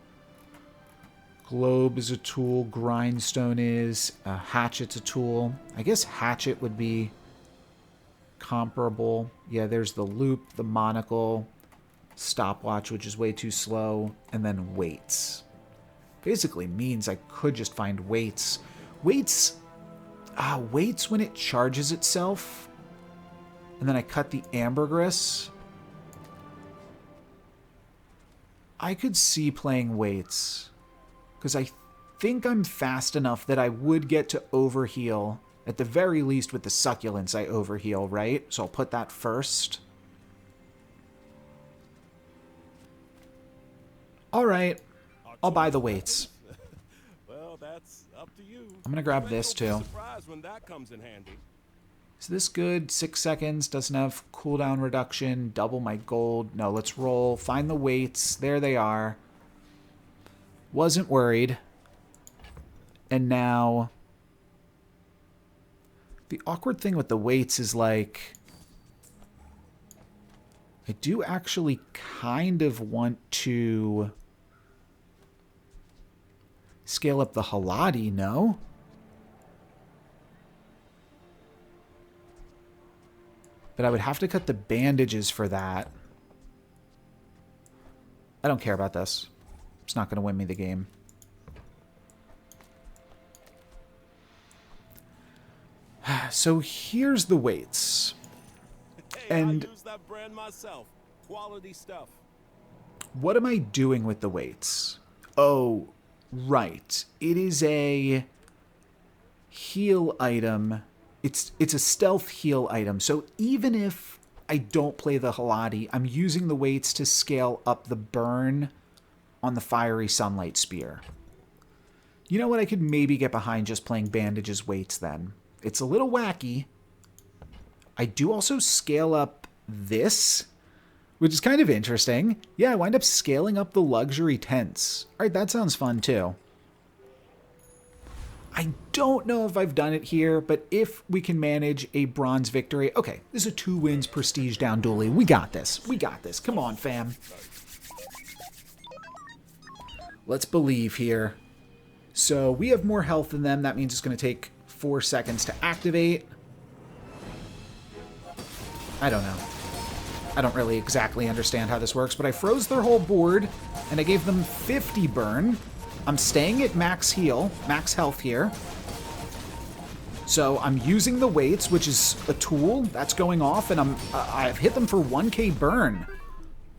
Globe is a tool. Grindstone is. Hatchet's a tool. I guess Hatchet would be comparable. Yeah, there's the loop, the monocle, stopwatch, which is way too slow, and then weights. Basically means I could just find weights. Weights when it charges itself, and then I cut the ambergris. I could see playing weights, because I think I'm fast enough that I would get to overheal. At the very least, with the succulents, I overheal, right? So I'll put that first. All right, I'll buy the weights. Well, that's up to you. I'm gonna grab this too. Surprised when that comes in handy. Is this good? 6 seconds, doesn't have cooldown reduction, double my gold. No, let's roll. Find the weights. There they are. Wasn't worried. And now, the awkward thing with the weights is like, I do actually kind of want to scale up the Haladi, no? But I would have to cut the bandages for that. I don't care about this. It's not going to win me the game. So here's the weights. Hey, And I use that brand myself. Quality stuff. what am I doing with the weights? Oh, right. It is a heal item. It's a stealth heal item. So even if I don't play the Haladi, I'm using the weights to scale up the burn on the fiery Sunlight Spear. You know what? I could maybe get behind just playing bandages weights then. It's a little wacky. I do also scale up this, which is kind of interesting. Yeah, I wind up scaling up the luxury tents. All right, that sounds fun too. I don't know if I've done it here, but if we can manage a bronze victory. Okay, this is a 2 wins prestige down dually. We got this. We got this. Come on, fam. Let's believe here. So we have more health than them. That means it's going to take 4 seconds to activate. I don't know. I don't really exactly understand how this works, but I froze their whole board, and I gave them 50 burn. I'm staying at max heal, max health here. So I'm using the weights, which is a tool that's going off, and I've hit them for 1k burn.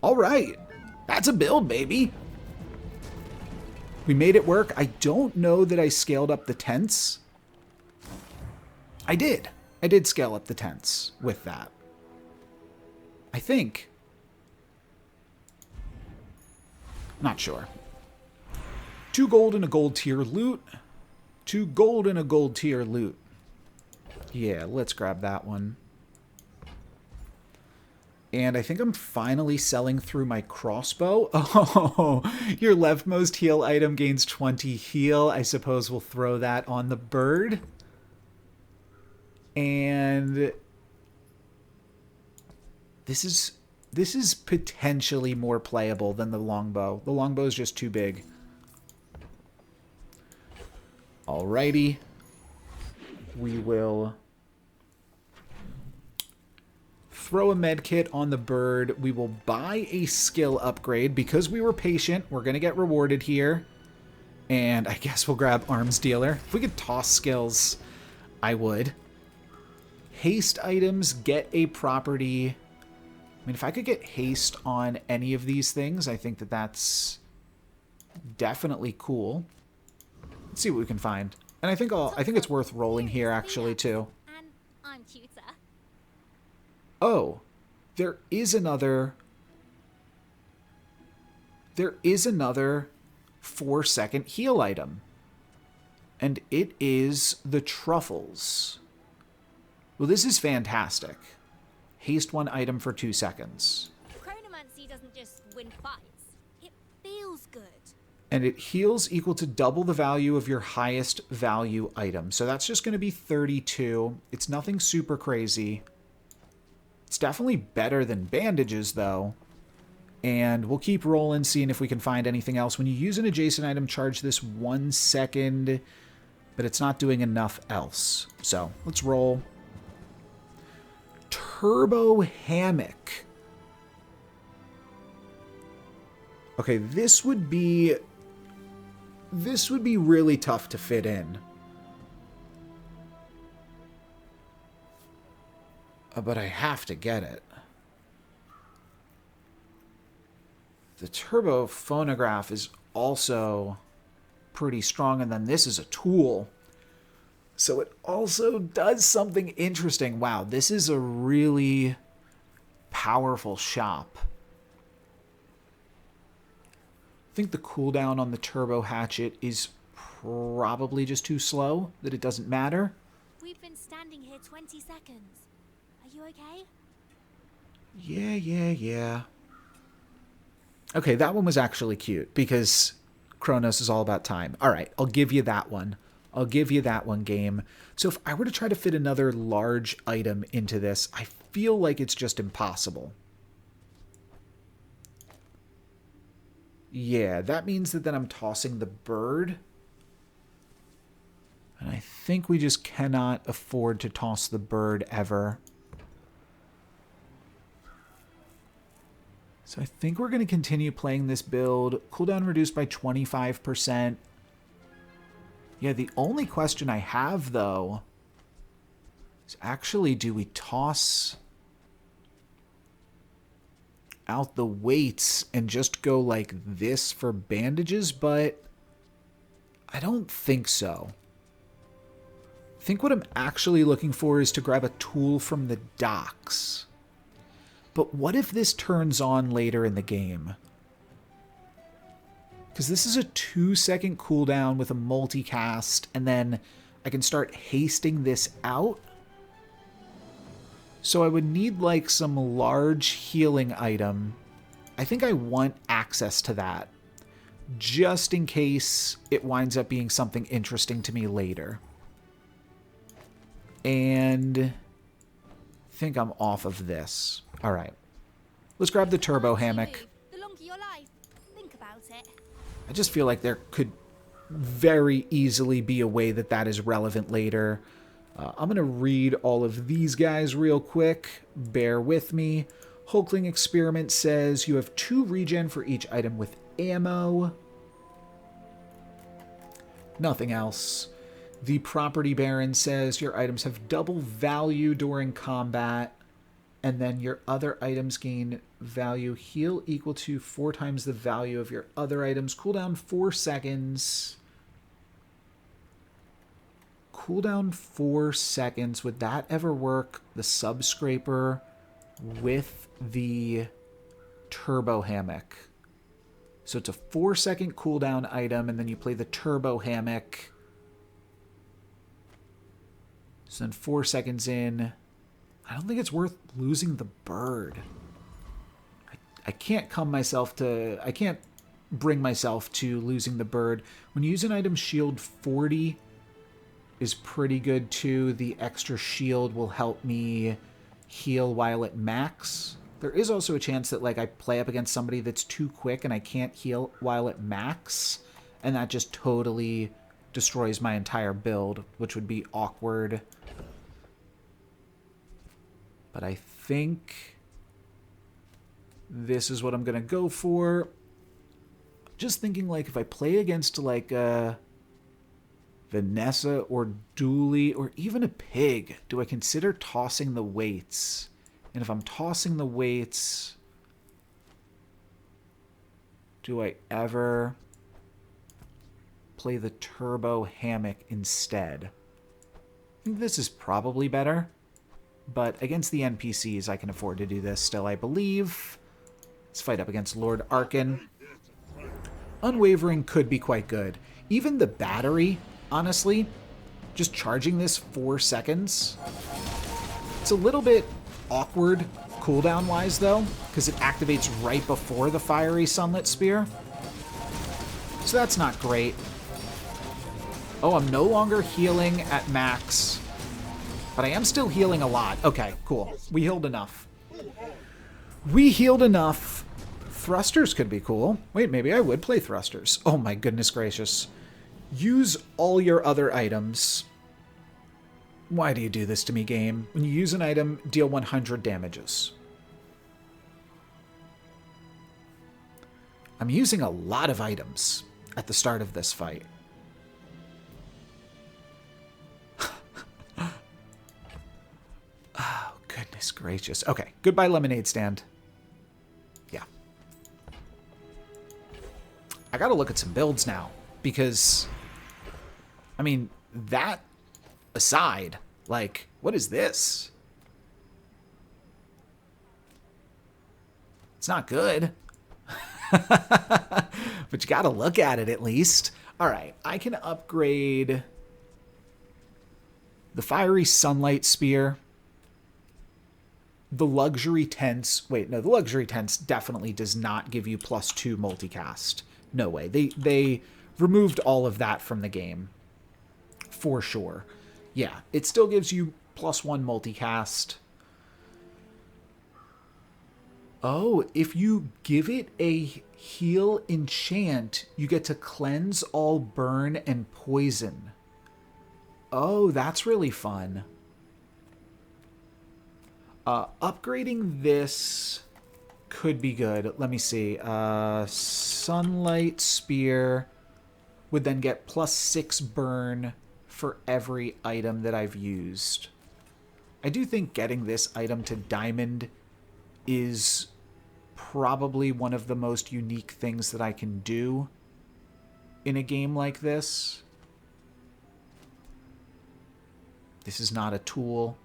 All right, that's a build, baby. We made it work. I don't know that I scaled up the tents. I did. I did scale up the tents with that. I think. Not sure. 2 gold and a gold tier loot. 2 gold and a gold tier loot. Yeah, let's grab that one. And I think I'm finally selling through my crossbow. Oh, your leftmost heal item gains 20 heal. I suppose we'll throw that on the bird. And this is This is potentially more playable than the longbow. The longbow is just too big. Alrighty. We will throw a med kit on the bird. We will buy a skill upgrade. Because we were patient, we're going to get rewarded here. And I guess we'll grab Arms Dealer. If we could toss skills, I would. Haste items, get a property. I mean, if I could get haste on any of these things, I think that that's definitely cool. Let's see what we can find. And I think it's worth rolling here actually too. And I'm tutor. Oh, there is another 4-second heal item. And it is the truffles. Well, this is fantastic. Haste 1 item for 2 seconds. Chronomancy doesn't just win fights. It feels good. And it heals equal to double the value of your highest value item. So that's just going to be 32. It's nothing super crazy. It's definitely better than bandages, though. And we'll keep rolling, seeing if we can find anything else. When you use an adjacent item, charge this 1 second, but it's not doing enough else. So let's roll. Turbo Hammock. Okay, this would be really tough to fit in. But I have to get it. The turbo phonograph is also pretty strong, and then this is a tool. So it also does something interesting. Wow, this is a really powerful shop. I think the cooldown on the turbo hatchet is probably just too slow, that it doesn't matter. We've been standing here 20 seconds. Are you okay? Yeah. Okay, that one was actually cute because Chronos is all about time. All right, I'll give you that one. I'll give you that one, game. So if I were to try to fit another large item into this, I feel like it's just impossible. Yeah, that means that then I'm tossing the bird. And I think we just cannot afford to toss the bird ever. So I think we're going to continue playing this build. Cooldown reduced by 25%. Yeah, the only question I have, though, is actually, do we toss out the weights and just go like this for bandages? But I don't think so. I think what I'm actually looking for is to grab a tool from the docks. But what if this turns on later in the game? Because this is a 2-second cooldown with a multicast, and then I can start hasting this out. So I would need like some large healing item. I think I want access to that, just in case it winds up being something interesting to me later. And I think I'm off of this. All right. Let's grab the turbo hammock. The longer your life, think about it. I just feel like there could very easily be a way that that is relevant later. I'm going to read all of these guys real quick. Bear with me. Hulkling Experiment says you have 2 regen for each item with ammo. Nothing else. The Property Baron says your items have double value during combat. And then your other items gain value. Heal equal to 4 times the value of your other items. Cooldown 4 seconds. Cooldown 4 seconds. Would that ever work? The Sub Scraper with the Turbo Hammock. So it's a 4-second cooldown item, and then you play the Turbo Hammock. So then 4 seconds in. I don't think it's worth losing the bird. I can't I can't bring myself to losing the bird. When you use an item, shield 40 is pretty good too. The extra shield will help me heal while at max. There is also a chance that, like, I play up against somebody that's too quick and I can't heal while at max, and that just totally destroys my entire build, which would be awkward. But I think this is what I'm going to go for. Just thinking, like, if I play against, like, Vanessa or Dooley or even a pig, do I consider tossing the weights? And if I'm tossing the weights, do I ever play the turbo hammock instead? I think this is probably better, but against the NPCs, I can afford to do this still, I believe. Let's fight up against Lord Arkin. Unwavering could be quite good. Even the battery, honestly, just charging this 4 seconds. It's a little bit awkward cooldown-wise, though, because it activates right before the fiery Sunlight Spear. So that's not great. Oh, I'm no longer healing at max, but I am still healing a lot. Okay, cool. We healed enough. We healed enough. Thrusters could be cool. Wait, maybe I would play thrusters. Oh my goodness gracious. Use all your other items. Why do you do this to me, game? When you use an item, deal 100 damages. I'm using a lot of items at the start of this fight. Oh, goodness gracious. Okay, goodbye lemonade stand. Yeah. I gotta look at some builds now, because, I mean, that aside, like, what is this? It's not good. But you gotta look at it at least. All right, I can upgrade the fiery Sunlight Spear. The luxury tents. Wait, no, the luxury tents definitely does not give you +2 multicast. No way. They removed all of that from the game. For sure. Yeah, it still gives you +1 multicast. Oh, if you give it a heal enchant, you get to cleanse all burn and poison. Oh, that's really fun. Upgrading this could be good. Let me see. Sunlight Spear would then get +6 burn for every item that I've used. I do think getting this item to Diamond is probably one of the most unique things that I can do in a game like this. This is not a tool.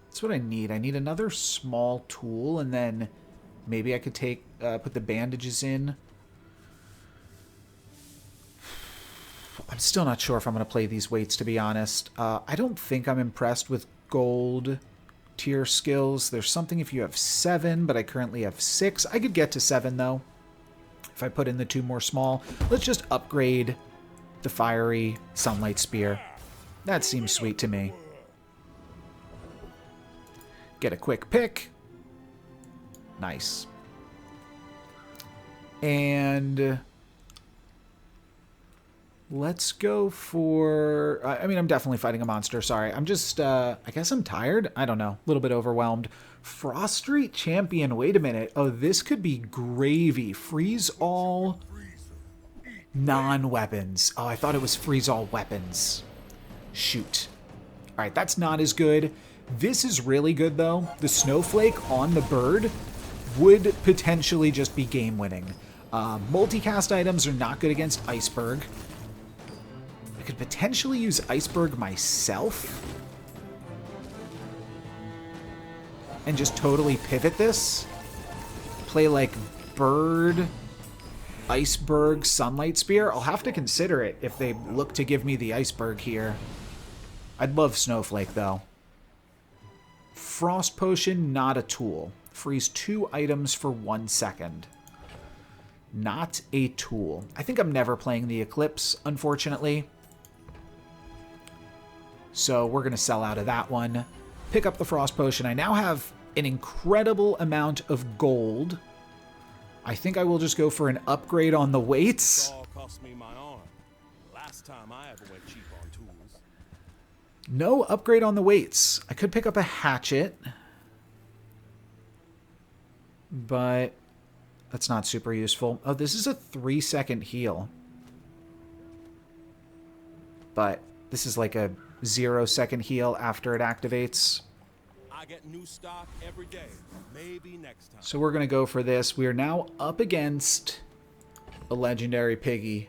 That's what I need. I need another small tool, and then maybe I could take put the bandages in. I'm still not sure if I'm going to play these weights, to be honest. I don't think I'm impressed with gold tier skills. There's something if you have 7, but I currently have 6. I could get to 7, though, if I put in the 2 more small. Let's just upgrade the fiery Sunlight Spear. That seems sweet to me. Get a quick pick. Nice. And let's go for... I mean, I'm definitely fighting a monster. Sorry. I'm just... I guess I'm tired? I don't know. A little bit overwhelmed. Frost Street Champion. Wait a minute. Oh, this could be gravy. Freeze all non-weapons. Oh, I thought it was freeze all weapons. Shoot. All right, that's not as good. This is really good, though. The snowflake on the bird would potentially just be game-winning. Multicast items are not good against Iceberg. I could potentially use Iceberg myself and just totally pivot this. Play like bird, Iceberg, Sunlight Spear. I'll have to consider it if they look to give me the Iceberg here. I'd love Snowflake, though. Frost Potion, not a tool. Freeze 2 items for 1 second. Not a tool. I think I'm never playing the Eclipse, unfortunately. So we're going to sell out of that one. Pick up the Frost Potion. I now have an incredible amount of gold. I think I will just go for an upgrade on the weights. All cost me my arm. Last time I ever went cheap on tools. No upgrade on the weights. I could pick up a hatchet, but that's not super useful. Oh, this is a 3-second heal. But this is like a 0-second heal after it activates. I get new stock every day. Maybe next time. So we're going to go for this. We are now up against a legendary piggy.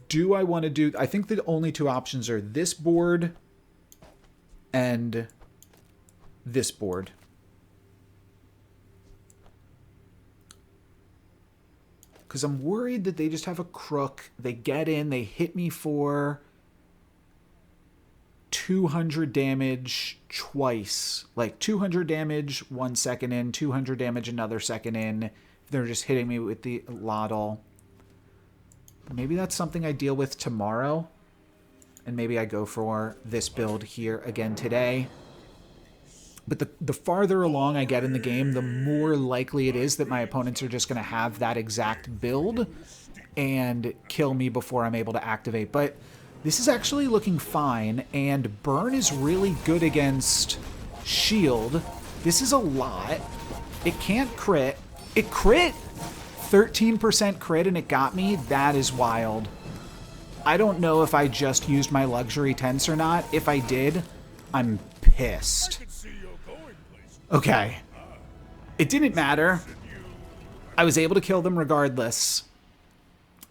Do I want to do... I think the only two options are this board and this board. Because I'm worried that they just have a crook. They get in, they hit me for 200 damage twice. Like 200 damage 1 second in, 200 damage another second in. They're just hitting me with the Lotl. Maybe that's something I deal with tomorrow. And maybe I go for this build here again today. But the farther along I get in the game, the more likely it is that my opponents are just going to have that exact build and kill me before I'm able to activate. But this is actually looking fine, and burn is really good against shield. This is a lot. It can't crit. It crit! 13% crit and it got me? That is wild. I don't know if I just used my luxury tense or not. If I did, I'm pissed. Okay. It didn't matter. I was able to kill them regardless.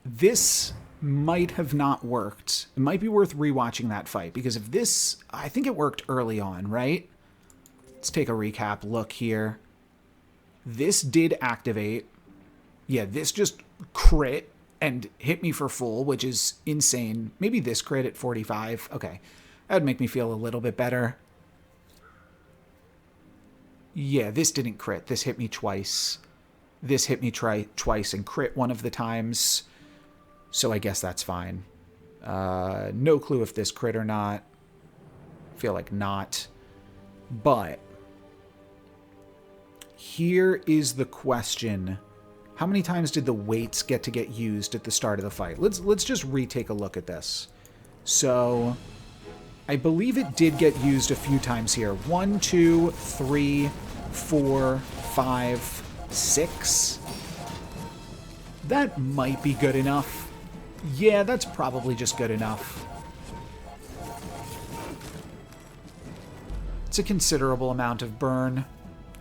This might have not worked. It might be worth rewatching that fight, because if this... I think it worked early on, right? Let's take a recap look here. This did activate. Yeah, this just crit and hit me for full, which is insane. Maybe this crit at 45. Okay. That would make me feel a little bit better. Yeah, this didn't crit. This hit me twice. This hit me twice and crit one of the times. So I guess that's fine. No clue if this crit or not. Feel like not. But here is the question. How many times did the weights get used at the start of the fight? Let's just retake a look at this. So I believe it did get used a few times here. 1, 2, 3, 4, 5, 6. That might be good enough. Yeah, that's probably just good enough. It's a considerable amount of burn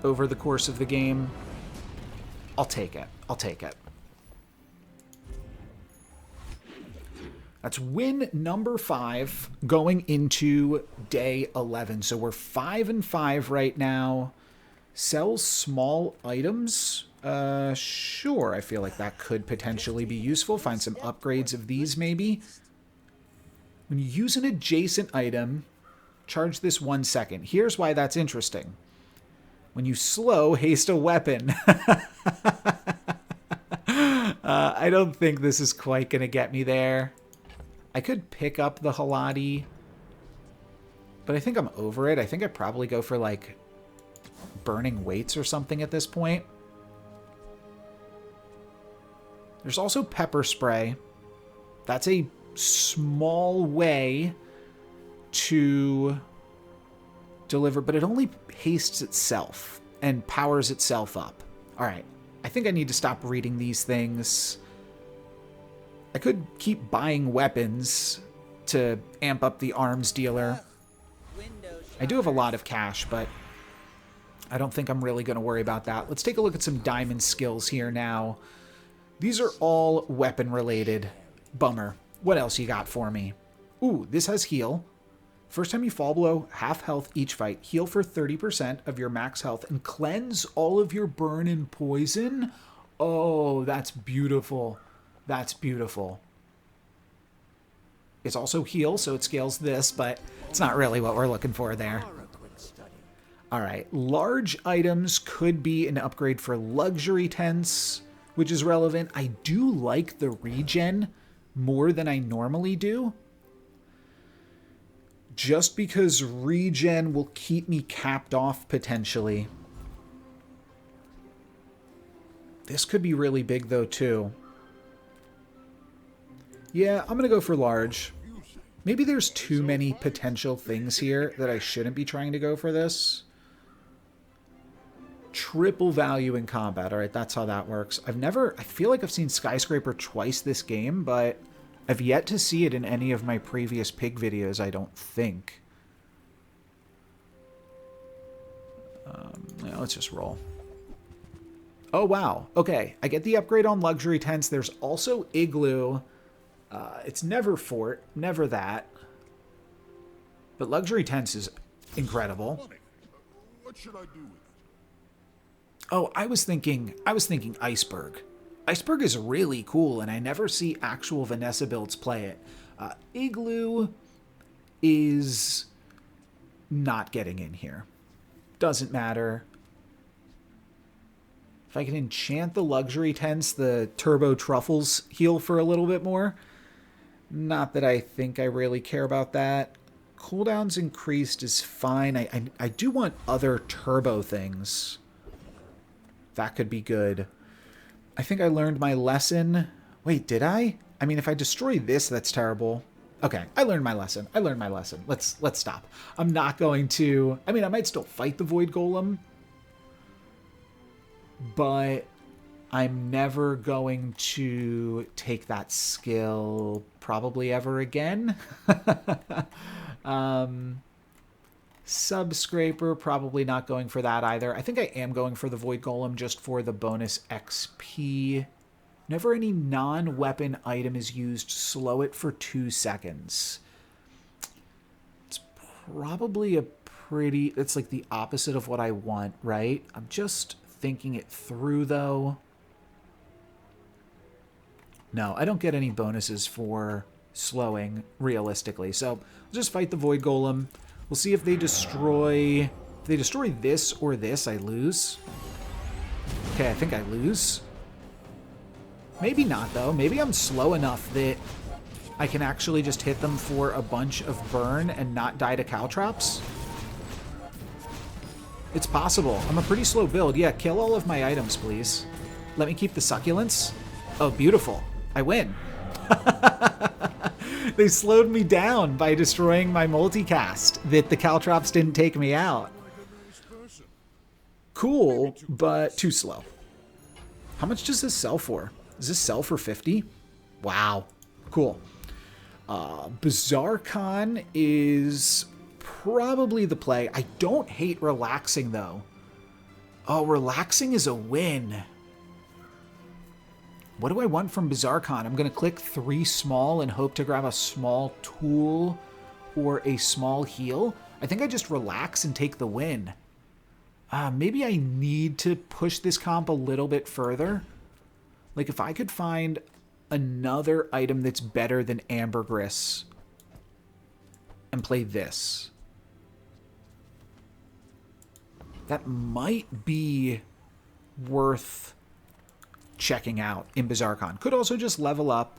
over the course of the game. I'll take it. I'll take it. That's win number 5 going into day 11. So we're 5-5 right now. Sell small items. Sure, I feel like that could potentially be useful. Find some upgrades of these, maybe. When you use an adjacent item, charge this 1 second. Here's why that's interesting. When you slow, haste a weapon. I don't think this is quite going to get me there. I could pick up the Halati, but I think I'm over it. I think I'd probably go for, like, burning weights or something at this point. There's also pepper spray. That's a small way to deliver, but it only hastes itself and powers itself up. All right. I think I need to stop reading these things. I could keep buying weapons to amp up the arms dealer. I do have a lot of cash, but I don't think I'm really going to worry about that. Let's take a look at some diamond skills here now. These are all weapon related. Bummer. What else you got for me? Ooh, this has heal. First time you fall below half health each fight, heal for 30% of your max health and cleanse all of your burn and poison. Oh, that's beautiful. That's beautiful. It's also heal, so it scales this, but it's not really what we're looking for there. All right, large items could be an upgrade for luxury tents, which is relevant. I do like the regen more than I normally do. just because regen will keep me capped off potentially. This could be really big though too. Yeah, I'm gonna go for large. Maybe there's too many potential things here that I shouldn't be trying to go for this. Triple value in combat. Alright, that's how that works. I feel like I've seen Skyscraper twice this game, but I've yet to see it in any of my previous pig videos, I don't think. Yeah, let's just roll. Oh, wow. Okay, I get the upgrade on luxury tents. There's also igloo. It's never fort, never that. But luxury tents is incredible. Money. What should I do with it? Oh, I was thinking iceberg. Iceberg is really cool, and I never see actual Vanessa builds play it. Igloo is not getting in here. Doesn't matter. If I can enchant the luxury tents, the turbo truffles heal for a little bit more. Not that I think I really care about that. Cooldowns increased is fine. I do want other turbo things. That could be good. I think I learned my lesson. Wait, did I? I mean, if I destroy this, that's terrible. Okay, I learned my lesson. I learned my lesson. Let's stop. I'm not going to... I mean, I might still fight the Void Golem, but I'm never going to take that skill probably ever again. Subscraper, probably not going for that either. I think I am going for the Void Golem just for the bonus XP. Whenever any non-weapon item is used, slow it for 2 seconds. It's probably a pretty... It's like the opposite of what I want, right? I'm just thinking it through, though. No, I don't get any bonuses for slowing, realistically. So, I'll just fight the Void Golem. We'll see if they destroy... If they destroy this or this, I lose. Okay, I think I lose. Maybe not, though. Maybe I'm slow enough that I can actually just hit them for a bunch of burn and not die to caltrops. It's possible. I'm a pretty slow build. Yeah, kill all of my items, please. Let me keep the succulents. Oh, beautiful. I win. They slowed me down by destroying my multicast that the caltrops didn't take me out. Cool, but too slow. How much does this sell for? Does this sell for 50? Wow. Cool. Bazaar Con is probably the play. I don't hate relaxing, though. Oh, relaxing is a win. What do I want from Bazaar Con? I'm going to click 3 small and hope to grab a small tool or a small heal. I think I just relax and take the win. Maybe I need to push this comp a little bit further. Like, if I could find another item that's better than ambergris and play this. That might be worth checking out in Bazaar Con. Could also just level up.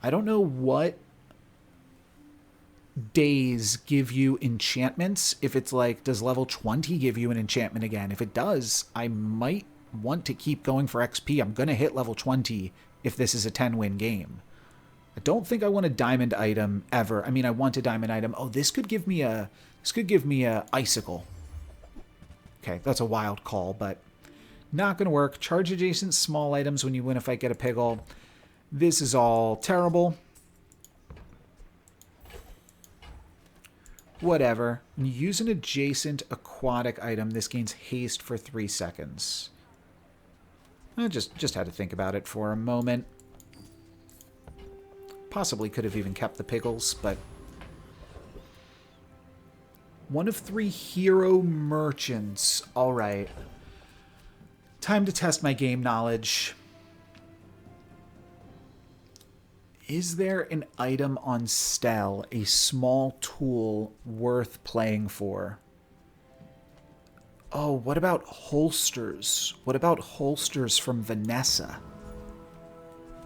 I don't know what days give you enchantments. If it's like, does level 20 give you an enchantment again? If it does, I might want to keep going for XP. I'm going to hit level 20 if this is a 10-win game. I don't think I want a diamond item ever. I mean, I want a diamond item. Oh, this could give me a icicle. Okay, that's a wild call, but not going to work. Charge adjacent small items when you win a fight, get a piggle. This is all terrible. Whatever. When you use an adjacent aquatic item, this gains haste for 3 seconds. I just had to think about it for a moment. Possibly could have even kept the pickles, but... 1 of 3 hero merchants. Alright. Time to test my game knowledge. Is there an item on Stel, a small tool worth playing for? Oh, what about holsters? What about holsters from Vanessa?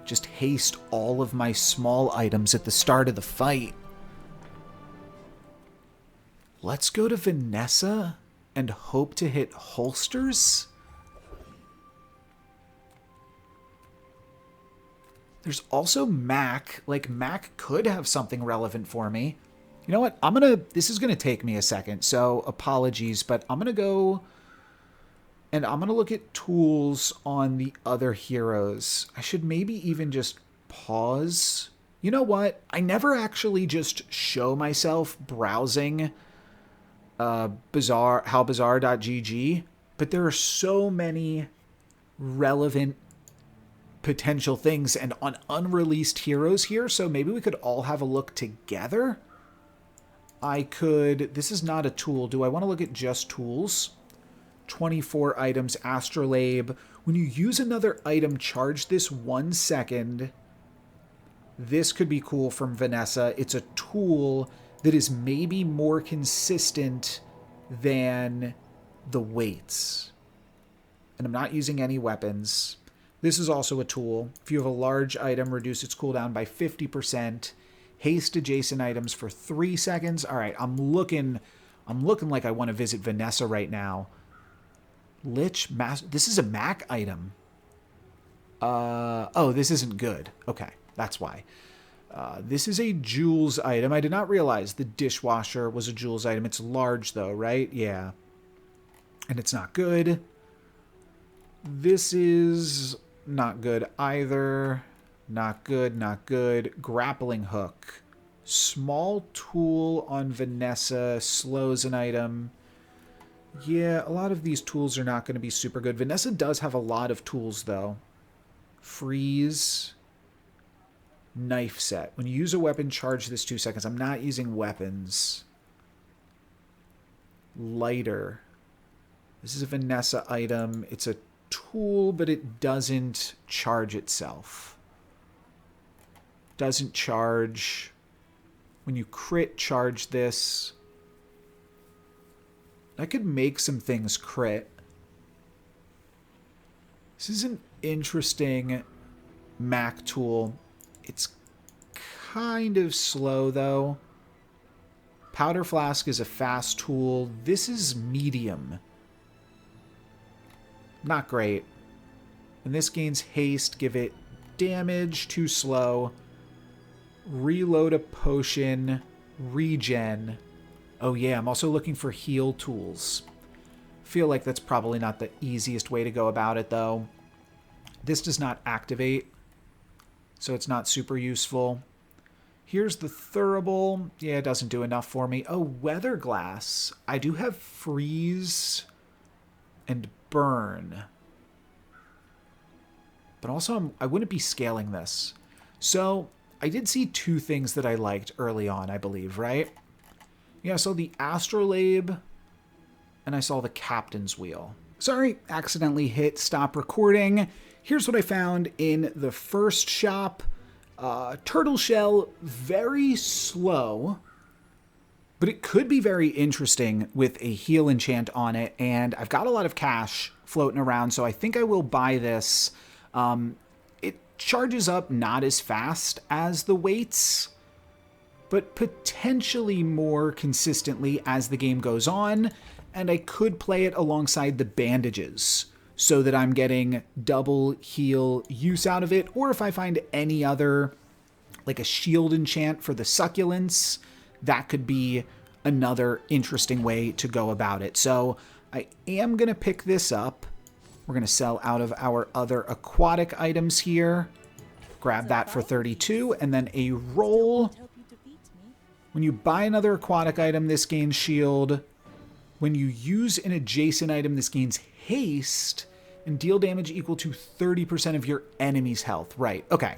Just haste all of my small items at the start of the fight. Let's go to Vanessa and hope to hit holsters. There's also Mac. Like, Mac could have something relevant for me. You know what? This is gonna take me a second, so apologies, but I'm gonna go and I'm gonna look at tools on the other heroes. I should maybe even just pause. You know what? I never actually just show myself browsing howbazaar.gg, but there are so many relevant potential things and on unreleased heroes here, so maybe we could all have a look together. This is not a tool. Do I want to look at just tools? 24 items, astrolabe. When you use another item, charge this 1 second. This could be cool from Vanessa. It's a tool that is maybe more consistent than the weights. And I'm not using any weapons. This is also a tool. If you have a large item, reduce its cooldown by 50%. Haste adjacent items for 3 seconds. All right, I'm looking like I want to visit Vanessa right now. Lich Master. This is a Mac item. Oh, this isn't good. Okay, that's why. This is a Jules item. I did not realize the dishwasher was a Jules item. It's large though, right? Yeah. And it's not good. This is not good either. Not good, not good. Grappling hook. Small tool on Vanessa. Slows an item. Yeah, a lot of these tools are not going to be super good. Vanessa does have a lot of tools, though. Freeze. Knife set. When you use a weapon, charge this 2 seconds. I'm not using weapons. Lighter. This is a Vanessa item. It's a tool, but it doesn't charge itself. Doesn't charge. When you crit, charge this. I could make some things crit. This is an interesting Mac tool. It's kind of slow, though. Powder Flask is a fast tool. This is medium. Not great. When this gains haste, give it damage. Too slow. Reload a potion. Regen. Oh yeah, I'm also looking for heal tools. Feel like that's probably not the easiest way to go about it, though. This does not activate, so it's not super useful. Here's the Thurible. Yeah, it doesn't do enough for me. Oh, Weather Glass. I do have Freeze and Burn. But also, I wouldn't be scaling this. So, I did see 2 things that I liked early on, I believe, right? Yeah, I saw the Astrolabe, and I saw the Captain's Wheel. Sorry, accidentally hit stop recording. Here's what I found in the first shop. Turtle Shell, very slow, but it could be very interesting with a heal enchant on it, and I've got a lot of cash floating around, so I think I will buy this. It charges up not as fast as the weights, but potentially more consistently as the game goes on, and I could play it alongside the bandages so that I'm getting double heal use out of it, or if I find any other, like a shield enchant for the succulents, that could be another interesting way to go about it. So I am going to pick this up. We're going to sell out of our other aquatic items here. Grab that for 32, and then a roll. When you buy another aquatic item, this gains shield. When you use an adjacent item, this gains haste and deal damage equal to 30% of your enemy's health. Right, okay.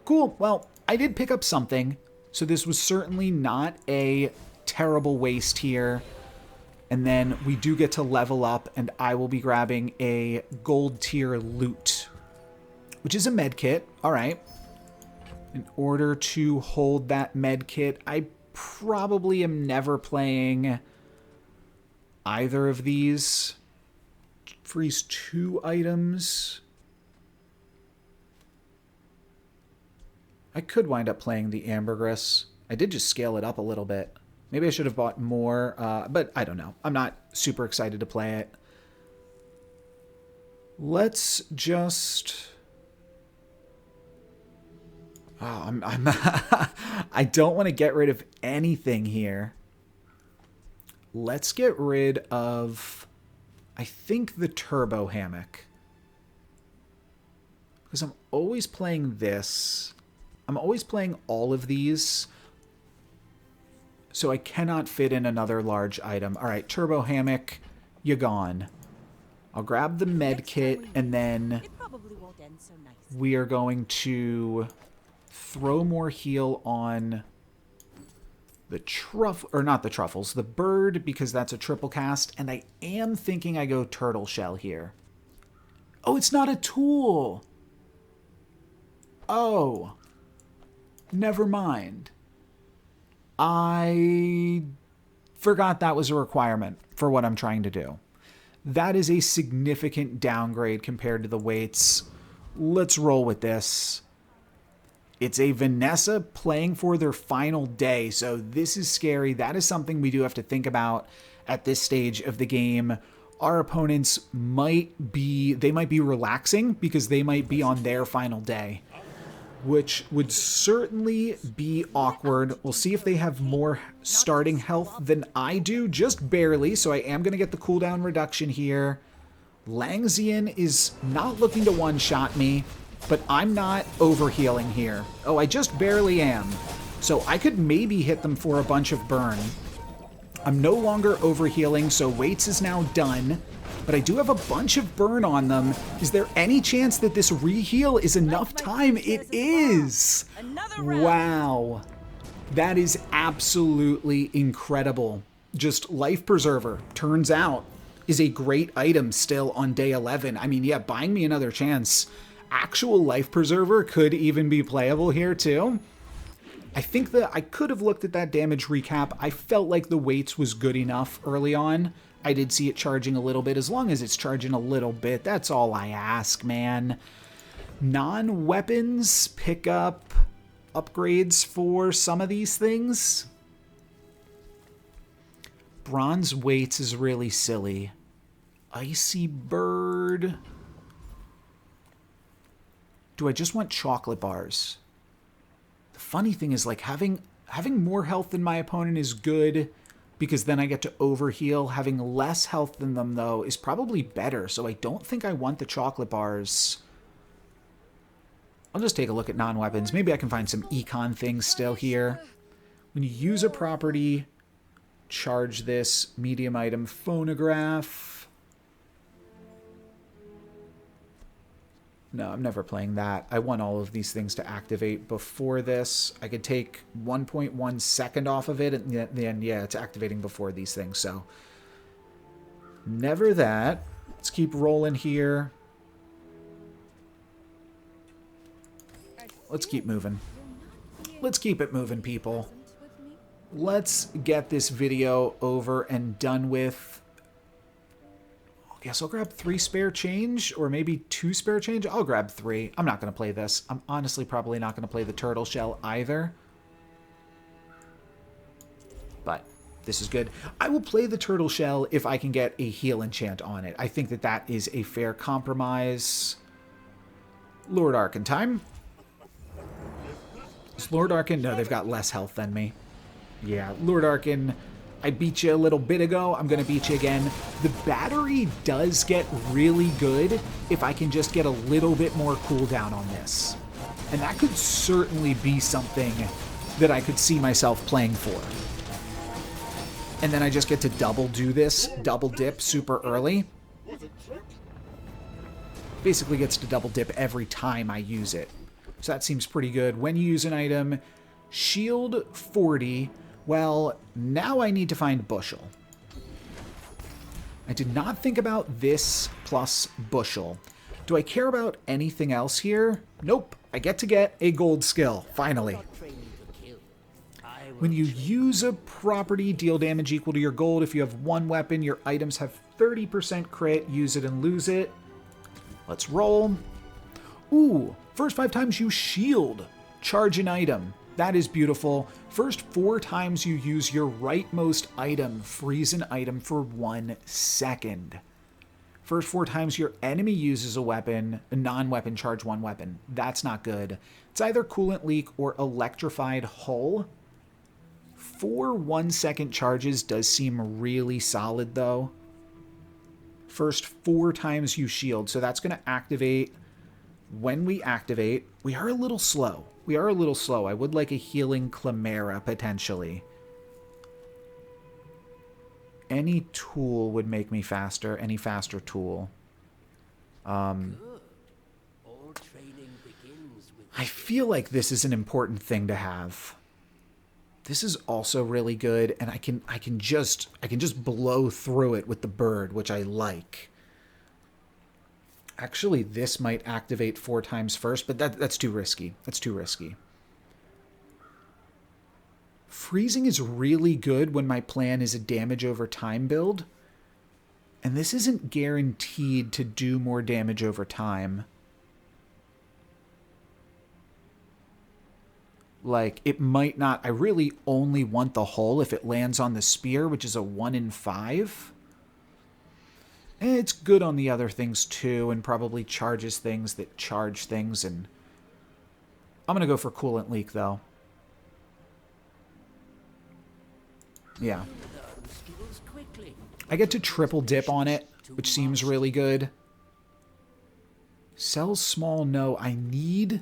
Cool, well, I did pick up something, so this was certainly not a terrible waste here. And then we do get to level up, and I will be grabbing a gold tier loot, which is a med kit. All right. In order to hold that med kit, I probably am never playing either of these. Freeze 2 items. I could wind up playing the ambergris. I did just scale it up a little bit. Maybe I should have bought more, but I don't know. I'm not super excited to play it. Let's just... Oh, I don't want to get rid of anything here. Let's get rid of, I think, the turbo hammock. Because I'm always playing this. I'm always playing all of these. So I cannot fit in another large item. All right, turbo hammock, you gone. I'll grab the med kit, and then we are going to throw more heal on the truffle, or not the truffles, the bird, because that's a triple cast, and I am thinking I go turtle shell here. Oh, it's not a tool. Oh, never mind. I forgot that was a requirement for what I'm trying to do. That is a significant downgrade compared to the weights. Let's roll with this. It's a Vanessa playing for their final day, so this is scary. That is something we do have to think about at this stage of the game. Our opponents might be relaxing because they might be on their final day, which would certainly be awkward. We'll see if they have more starting health than I do, just barely, so I am going to get the cooldown reduction here. Langzian is not looking to one-shot me, but I'm not overhealing here. Oh, I just barely am. So I could maybe hit them for a bunch of burn. I'm no longer overhealing, so weights is now done. But I do have a bunch of burn on them. Is there any chance that this reheal is enough time? It is! Wow. That is absolutely incredible. Just Life Preserver, turns out, is a great item still on day 11. I mean, yeah, buying me another chance. Actual Life Preserver could even be playable here too. I think that I could have looked at that damage recap. I felt like the weights was good enough early on. I did see it charging a little bit. As long as it's charging a little bit, that's all I ask, man. Non-weapons pick up upgrades for some of these things. Bronze weights is really silly. Icy bird. Do I just want chocolate bars? The funny thing is, like, having more health than my opponent is good because then I get to overheal. Having less health than them, though, is probably better, so I don't think I want the chocolate bars. I'll just take a look at non-weapons. Maybe I can find some econ things still here. When you use a property, charge this medium item phonograph. No, I'm never playing that. I want all of these things to activate before this. I could take 1.1 second off of it, and then, yeah, it's activating before these things, so. Never that. Let's keep rolling here. Let's keep moving. Let's keep it moving, people. Let's get this video over and done with. I guess I'll grab 3 spare change, or maybe 2 spare change. I'll grab 3. I'm not going to play this. I'm honestly probably not going to play the turtle shell either. But this is good. I will play the turtle shell if I can get a heal enchant on it. I think that that is a fair compromise. Lord Arkan time. Is Lord Arkan? No, they've got less health than me. Yeah, Lord Arkan, I beat you a little bit ago. I'm going to beat you again. The battery does get really good if I can just get a little bit more cooldown on this. And that could certainly be something that I could see myself playing for. And then I just get to double do this, double dip super early. Basically gets to double dip every time I use it. So that seems pretty good. When you use an item, shield 40. Well, now I need to find bushel. I did not think about this plus bushel. Do I care about anything else here? Nope. I get to get a gold skill, finally. When you use a property, deal damage equal to your gold. If you have 1 weapon, your items have 30% crit. Use it and lose it. Let's roll. Ooh, first 5 times you shield. Charge an item. That is beautiful. First 4 times you use your rightmost item, freeze an item for 1 second. First 4 times your enemy uses a weapon, a non-weapon, charge 1 weapon. That's not good. It's either coolant leak or electrified hull. 4 1-second charges does seem really solid though. First 4 times you shield. So that's going to activate. When we activate, we are a little slow. We are a little slow. I would like a healing Chimera potentially. Any tool would make me faster. Any faster tool. All training begins with I feel like this is an important thing to have. This is also really good, and I can just blow through it with the bird, which I like. Actually, this might activate 4 times first, but that's too risky. That's too risky. Freezing is really good when my plan is a damage over time build. And this isn't guaranteed to do more damage over time. Like, it might not. I really only want the hull if it lands on the spear, which is a 1 in 5. It's good on the other things too, and probably charges things that charge things. And I'm going to go for coolant leak, though. Yeah. I get to triple dip on it, which seems really good. Sell small, no. I need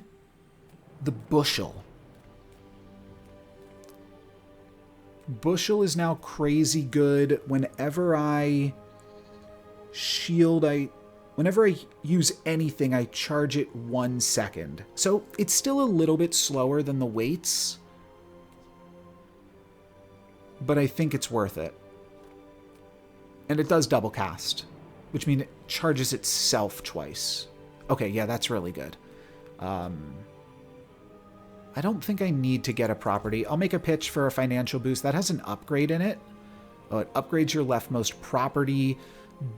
the bushel. Bushel is now crazy good. Whenever I shield, whenever I use anything, I charge it 1 second. So it's still a little bit slower than the weights, but I think it's worth it. And it does double cast, which means it charges itself twice. Okay, yeah, that's really good. I don't think I need to get a property. I'll make a pitch for a financial boost. That has an upgrade in it. Oh, it upgrades your leftmost property,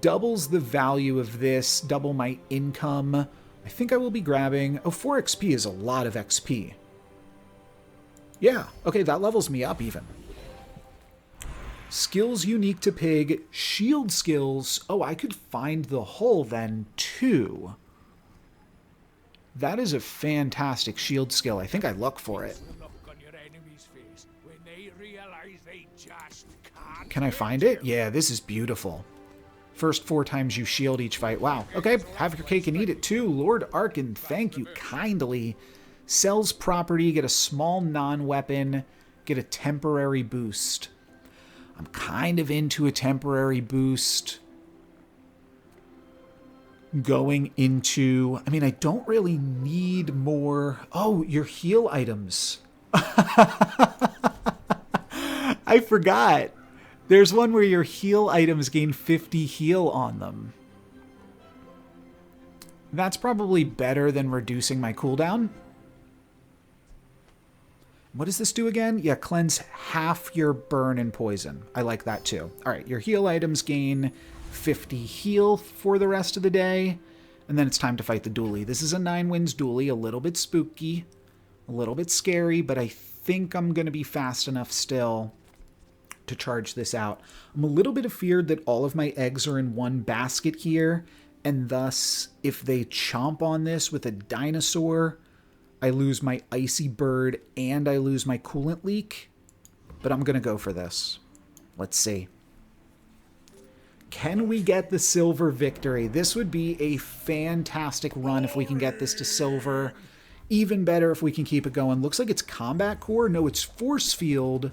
doubles the value of this, double my income. I think I will be grabbing... Oh, 4 XP is a lot of XP. Yeah, okay, that levels me up even. Skills unique to Pig. Shield skills. Oh, I could find the hull then, too. That is a fantastic shield skill. I think I look for it. Can I find it? Yeah, this is beautiful. First 4 times you shield each fight. Wow. Okay, have your cake and eat it too. Lord Arkin, thank you kindly. Sells property, get a small non-weapon, get a temporary boost. I'm kind of into a temporary boost. Going into... I mean, I don't really need more... Oh, your heal items. I forgot. There's one where your heal items gain 50 heal on them. That's probably better than reducing my cooldown. What does this do again? Yeah, cleanse half your burn and poison. I like that too. All right, your heal items gain 50 heal for the rest of the day. And then it's time to fight the dually. This is a 9 wins dually, a little bit spooky, a little bit scary, but I think I'm going to be fast enough still to charge this out. I'm a little bit afeared that all of my eggs are in one basket here, and thus, if they chomp on this with a dinosaur, I lose my icy bird and I lose my coolant leak. But I'm going to go for this. Let's see. Can we get the silver victory? This would be a fantastic run if we can get this to silver. Even better if we can keep it going. Looks like it's combat core. No, it's force field.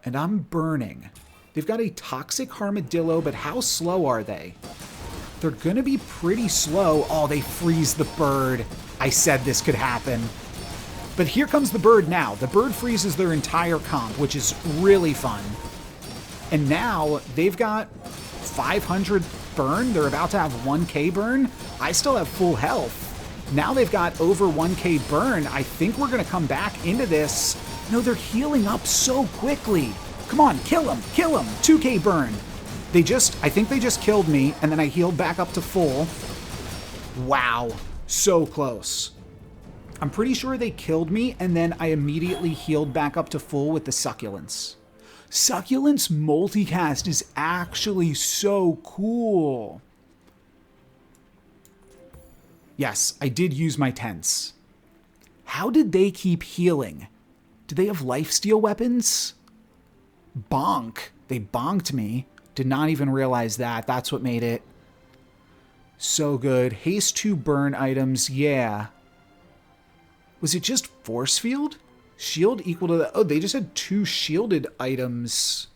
And I'm burning. They've got a toxic armadillo, but how slow are they? They're going to be pretty slow. Oh, they freeze the bird. I said this could happen. But here comes the bird now. The bird freezes their entire comp, which is really fun. And now they've got 500 burn. They're about to have 1k burn. I still have full health. Now they've got over 1k burn. I think we're going to come back into this. No, they're healing up so quickly. Come on, kill them, kill them. 2k burn. I think they just killed me, and then I healed back up to full. Wow, so close. I'm pretty sure they killed me, and then I immediately healed back up to full with the succulents. Succulents multicast is actually so cool. Yes, I did use my tense. How did they keep healing? Do they have lifesteal weapons? Bonk. They bonked me. Did not even realize that. That's what made it so good. Haste 2 burn items. Yeah. Was it just force field? Shield equal to the... Oh, they just had 2 shielded items.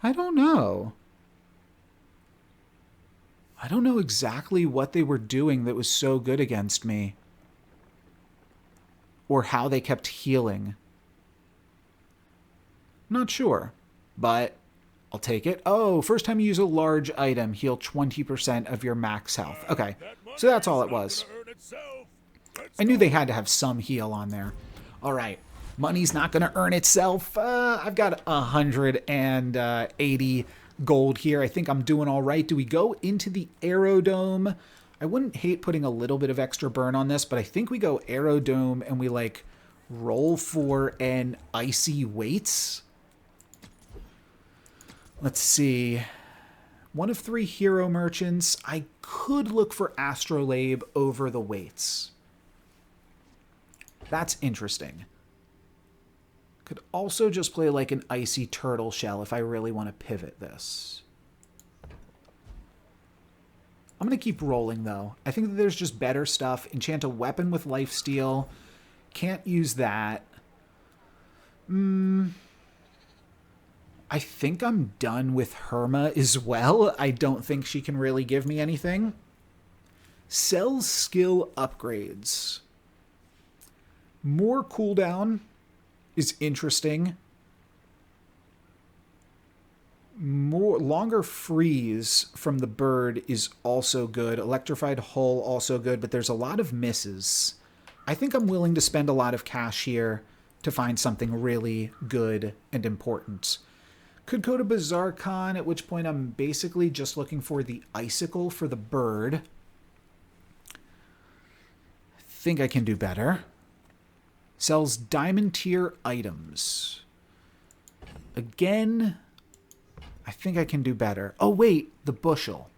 I don't know. I don't know exactly what they were doing that was so good against me. Or how they kept healing. Not sure, but I'll take it. Oh, first time you use a large item, heal 20% of your max health. Okay, so that's all it was. I knew they had to have some heal on there. All right, money's not going to earn itself. I've got 180 gold here. I think I'm doing all right. Do we go into the aerodome? I wouldn't hate putting a little bit of extra burn on this, but I think we go aerodome and we like roll for an icy weights. Let's see. 1 of 3 hero merchants. I could look for astrolabe over the weights. That's interesting. Could also just play like an icy turtle shell if I really want to pivot this. I'm going to keep rolling, though. I think that there's just better stuff. Enchant a weapon with lifesteal. Can't use that. I think I'm done with Herma as well. I don't think she can really give me anything. Sells skill upgrades. More cooldown is interesting. Longer freeze from the bird is also good. Electrified hull also good, but there's a lot of misses. I think I'm willing to spend a lot of cash here to find something really good and important. Could go to Bazaar Con, at which point I'm basically just looking for the icicle for the bird. I think I can do better. Sells diamond tier items. Again, I think I can do better. Oh, wait, the bushel.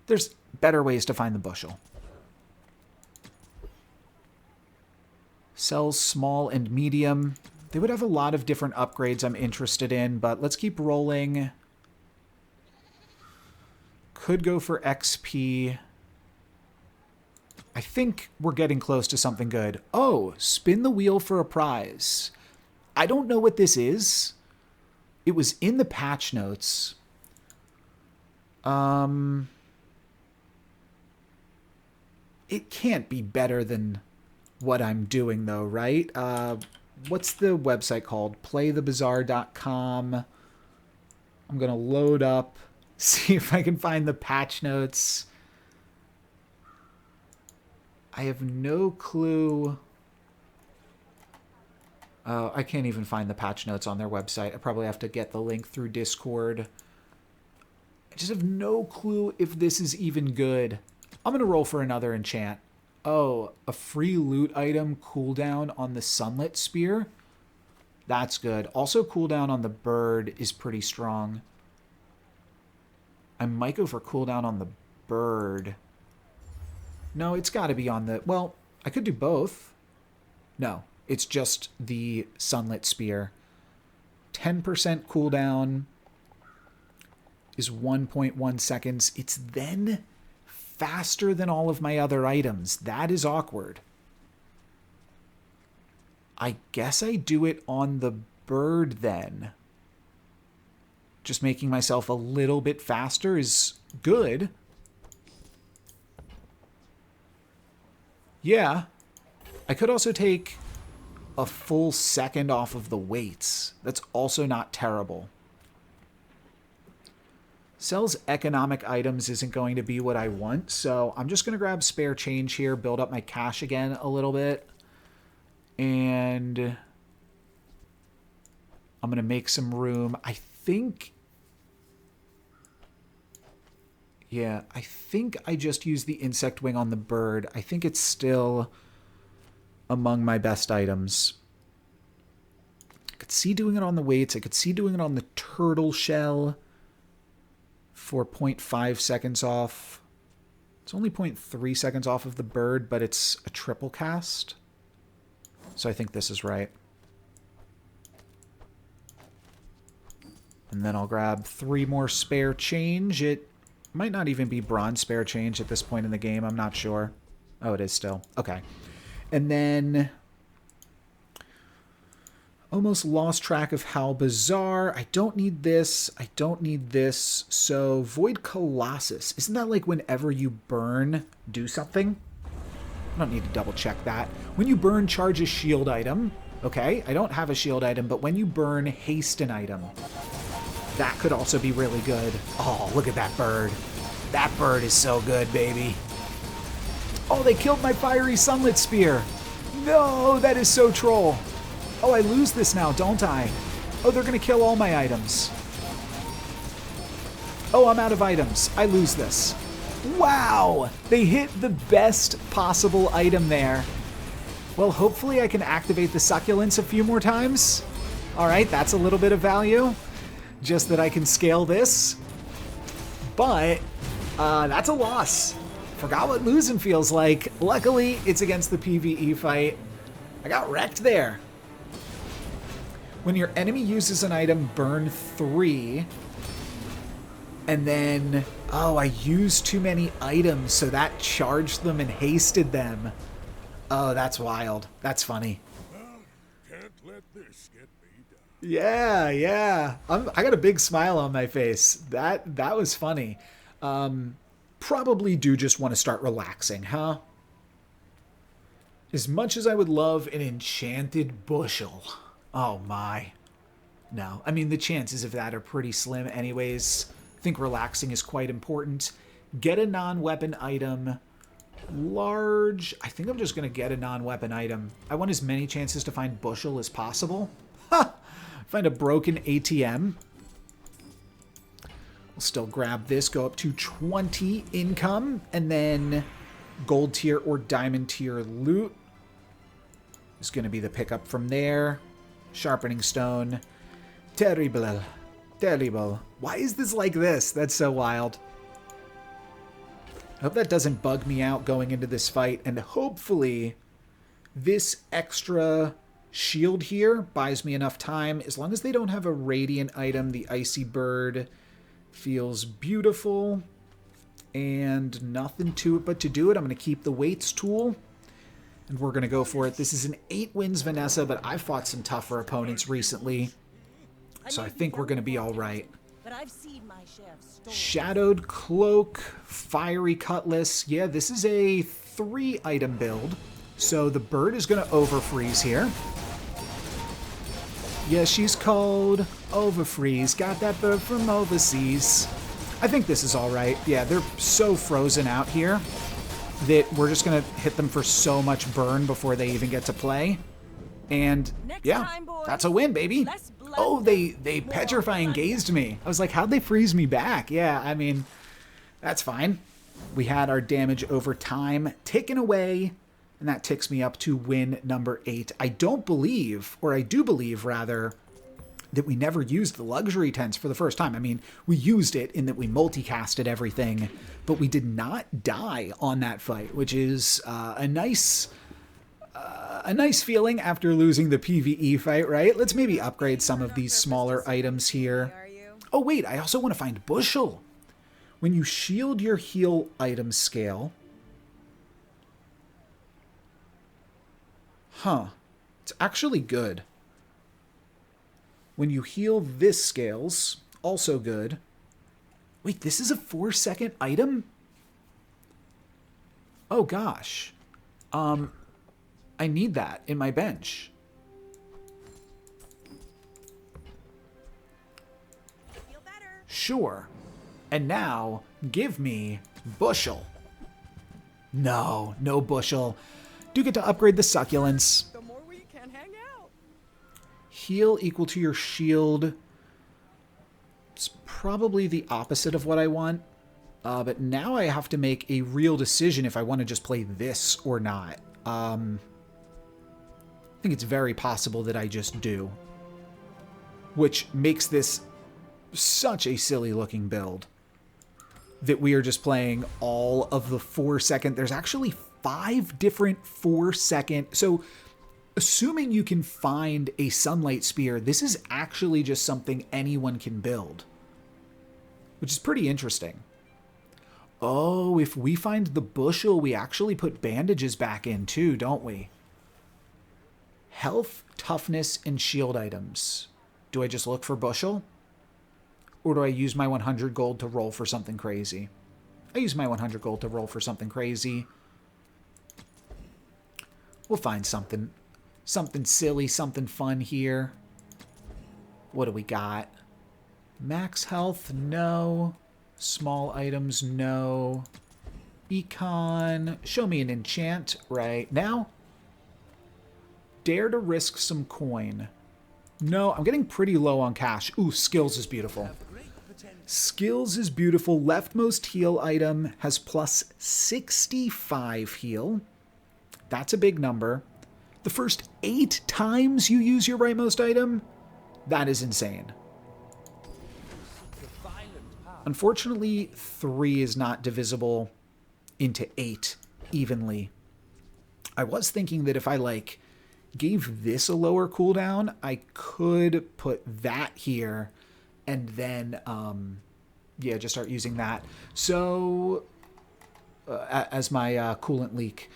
There's better ways to find the bushel. Sells small and medium. They would have a lot of different upgrades I'm interested in, but let's keep rolling. Could go for XP. I think we're getting close to something good. Oh, spin the wheel for a prize. I don't know what this is. It was in the patch notes. It can't be better than what I'm doing, though, right? What's the website called? Playthebazaar.com. I'm going to load up, see if I can find the patch notes. I have no clue. I can't even find the patch notes on their website. I probably have to get the link through Discord. I just have no clue if this is even good. I'm going to roll for another enchant. Oh, a free loot item cooldown on the Sunlight Spear. That's good. Also cooldown on the bird is pretty strong. I might go for cooldown on the bird. No, it's got to be on the... Well, I could do both. No, it's just the Sunlit Spear. 10% cooldown is 1.1 seconds. It's then faster than all of my other items. That is awkward. I guess I do it on the bird then. Just making myself a little bit faster is good. Yeah. I could also take a full second off of the weights. That's also not terrible. Sells economic items isn't going to be what I want, so I'm just going to grab spare change here, build up my cash again a little bit, and I'm going to make some room. I think... Yeah, I think I just used the insect wing on the bird. I think it's still among my best items. I could see doing it on the weights. I could see doing it on the turtle shell for 0.5 seconds off. It's only 0.3 seconds off of the bird, but it's a triple cast. So I think this is right. And then I'll grab 3 more spare change. It might not even be bronze spare change at this point in the game. I'm not sure. Oh, it is still. Okay. And then almost lost track of how Bazaar. I don't need this. I don't need this. So Void Colossus. Isn't that like whenever you burn, do something? I don't need to double check that. When you burn, charge a shield item. Okay, I don't have a shield item, but when you burn, haste an item. That could also be really good. Oh, look at that bird. That bird is so good, baby. Oh, they killed my fiery Sunlight Spear. No, that is so troll. Oh, I lose this now, don't I? Oh, they're going to kill all my items. Oh, I'm out of items. I lose this. Wow, they hit the best possible item there. Well, hopefully I can activate the succulents a few more times. All right, that's a little bit of value. Just that I can scale this. But that's a loss. Forgot what losing feels like. Luckily, it's against the PvE fight. I got wrecked there. When your enemy uses an item, burn 3. And then, oh, I used too many items, so that charged them and hasted them. Oh, that's wild. That's funny. Can't let this get me down. Yeah, yeah. I got a big smile on my face. That was funny. Probably do just want to start relaxing, huh? As much as I would love an enchanted bushel. Oh my. No, I mean the chances of that are pretty slim anyways. I think relaxing is quite important. Get a non-weapon item. Large. I think I'm just going to get a non-weapon item. I want as many chances to find bushel as possible. Ha! Find a broken ATM. We'll still grab this, go up to 20 income, and then gold tier or diamond tier loot is going to be the pickup from there. Sharpening stone. Terrible. Terrible. Why is this like this? That's so wild. I hope that doesn't bug me out going into this fight, and hopefully this extra shield here buys me enough time. As long as they don't have a radiant item, the icy bird feels beautiful, and nothing to it but to do it. I'm going to keep the weights tool, and we're going to go for it. This is an 8 wins Vanessa, but I've fought some tougher opponents recently, so I think we're going to be all right. But I've seen my share of stories. Shadowed Cloak, Fiery Cutlass. Yeah, this is a 3-item build, so the bird is going to overfreeze here. Yeah, she's called Overfreeze. Got that bird from overseas. I think this is all right. Yeah, they're so frozen out here that we're just going to hit them for so much burn before they even get to play. And yeah, that's a win, baby. Oh, they petrifying gazed me. I was like, how'd they freeze me back? Yeah, I mean, that's fine. We had our damage over time taken away, and that ticks me up to win number 8. I don't believe, or I do believe rather, that we never used the luxury tents for the first time. I mean, we used it in that we multicasted everything, but we did not die on that fight, which is a nice feeling after losing the PvE fight, right? Let's maybe upgrade some of these smaller items here. Oh wait, I also want to find bushel. When you shield your heal item scale, it's actually good. When you heal this scales, also good. Wait, this is a 4-second item? Oh gosh. I need that in my bench. Feel better. Sure. And now, give me bushel. No, no bushel. Do get to upgrade the succulents. The more we can hang out. Heal equal to your shield. It's probably the opposite of what I want. But now I have to make a real decision if I want to just play this or not. I think it's very possible that I just do. Which makes this such a silly looking build. That we are just playing all of the 4-second. There's actually 5 different 4-second. So assuming you can find a Sunlight Spear, this is actually just something anyone can build. Which is pretty interesting. Oh, if we find the bushel, we actually put bandages back in too, don't we? Health, toughness, and shield items. Do I just look for bushel? Or do I use my 100 gold to roll for something crazy? I use my 100 gold to roll for something crazy. We'll find something. Something silly, something fun here. What do we got? Max health, no. Small items, no. Econ. Show me an enchant right now. Dare to risk some coin. No, I'm getting pretty low on cash. Ooh, skills is beautiful. Skills is beautiful. Leftmost heal item has plus 65 heal. That's a big number. The first 8 times you use your rightmost item, that is insane. Unfortunately, 3 is not divisible into 8 evenly. I was thinking that if I, like, gave this a lower cooldown, I could put that here and then, yeah, just start using that. So, as my coolant leak.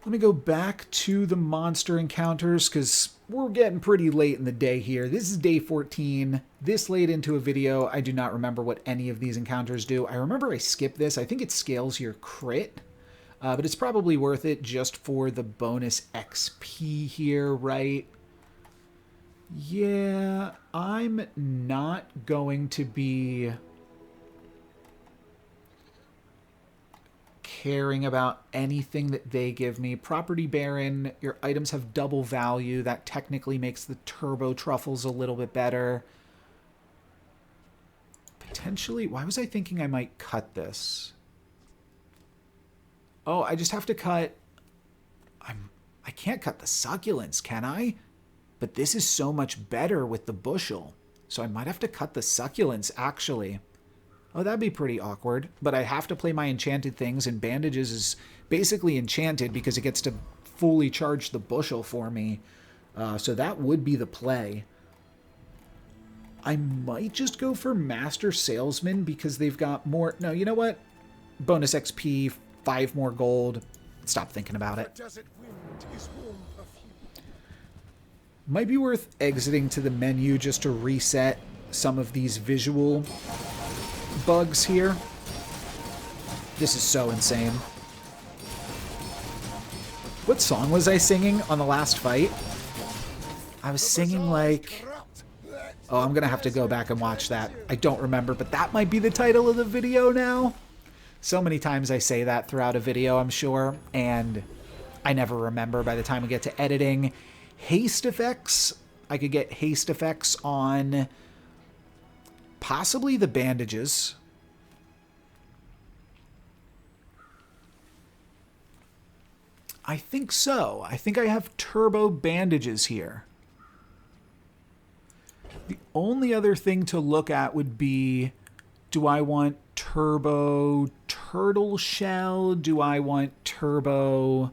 Let me go back to the monster encounters because we're getting pretty late in the day here. This is day 14. This late into a video, I do not remember what any of these encounters do. I remember I skipped this. I think it scales your crit, but it's probably worth it just for the bonus XP here, right? Yeah, I'm not going to be caring about anything that they give me. Property Baron, your items have double value. That technically makes the Turbo Truffles a little bit better. Potentially, why was I thinking I might cut this? Oh, I just have to cut... I can't cut the succulents, can I? But this is so much better with the bushel. So I might have to cut the succulents, actually. Oh, that'd be pretty awkward. But I have to play my enchanted things, and bandages is basically enchanted because it gets to fully charge the bushel for me. So that would be the play. I might just go for Master Salesman because they've got more... No, you know what? Bonus XP, 5 more gold. Stop thinking about it. Might be worth exiting to the menu just to reset some of these visual bugs here. This is so insane. What song was I singing on the last fight? I was singing like... Oh, I'm gonna have to go back and watch that. I don't remember, but that might be the title of the video now. So many times I say that throughout a video, I'm sure, and I never remember by the time we get to editing. Haste effects. I could get haste effects on possibly the bandages. I think so. I think I have turbo bandages here. The only other thing to look at would be, do I want turbo turtle shell? Do I want turbo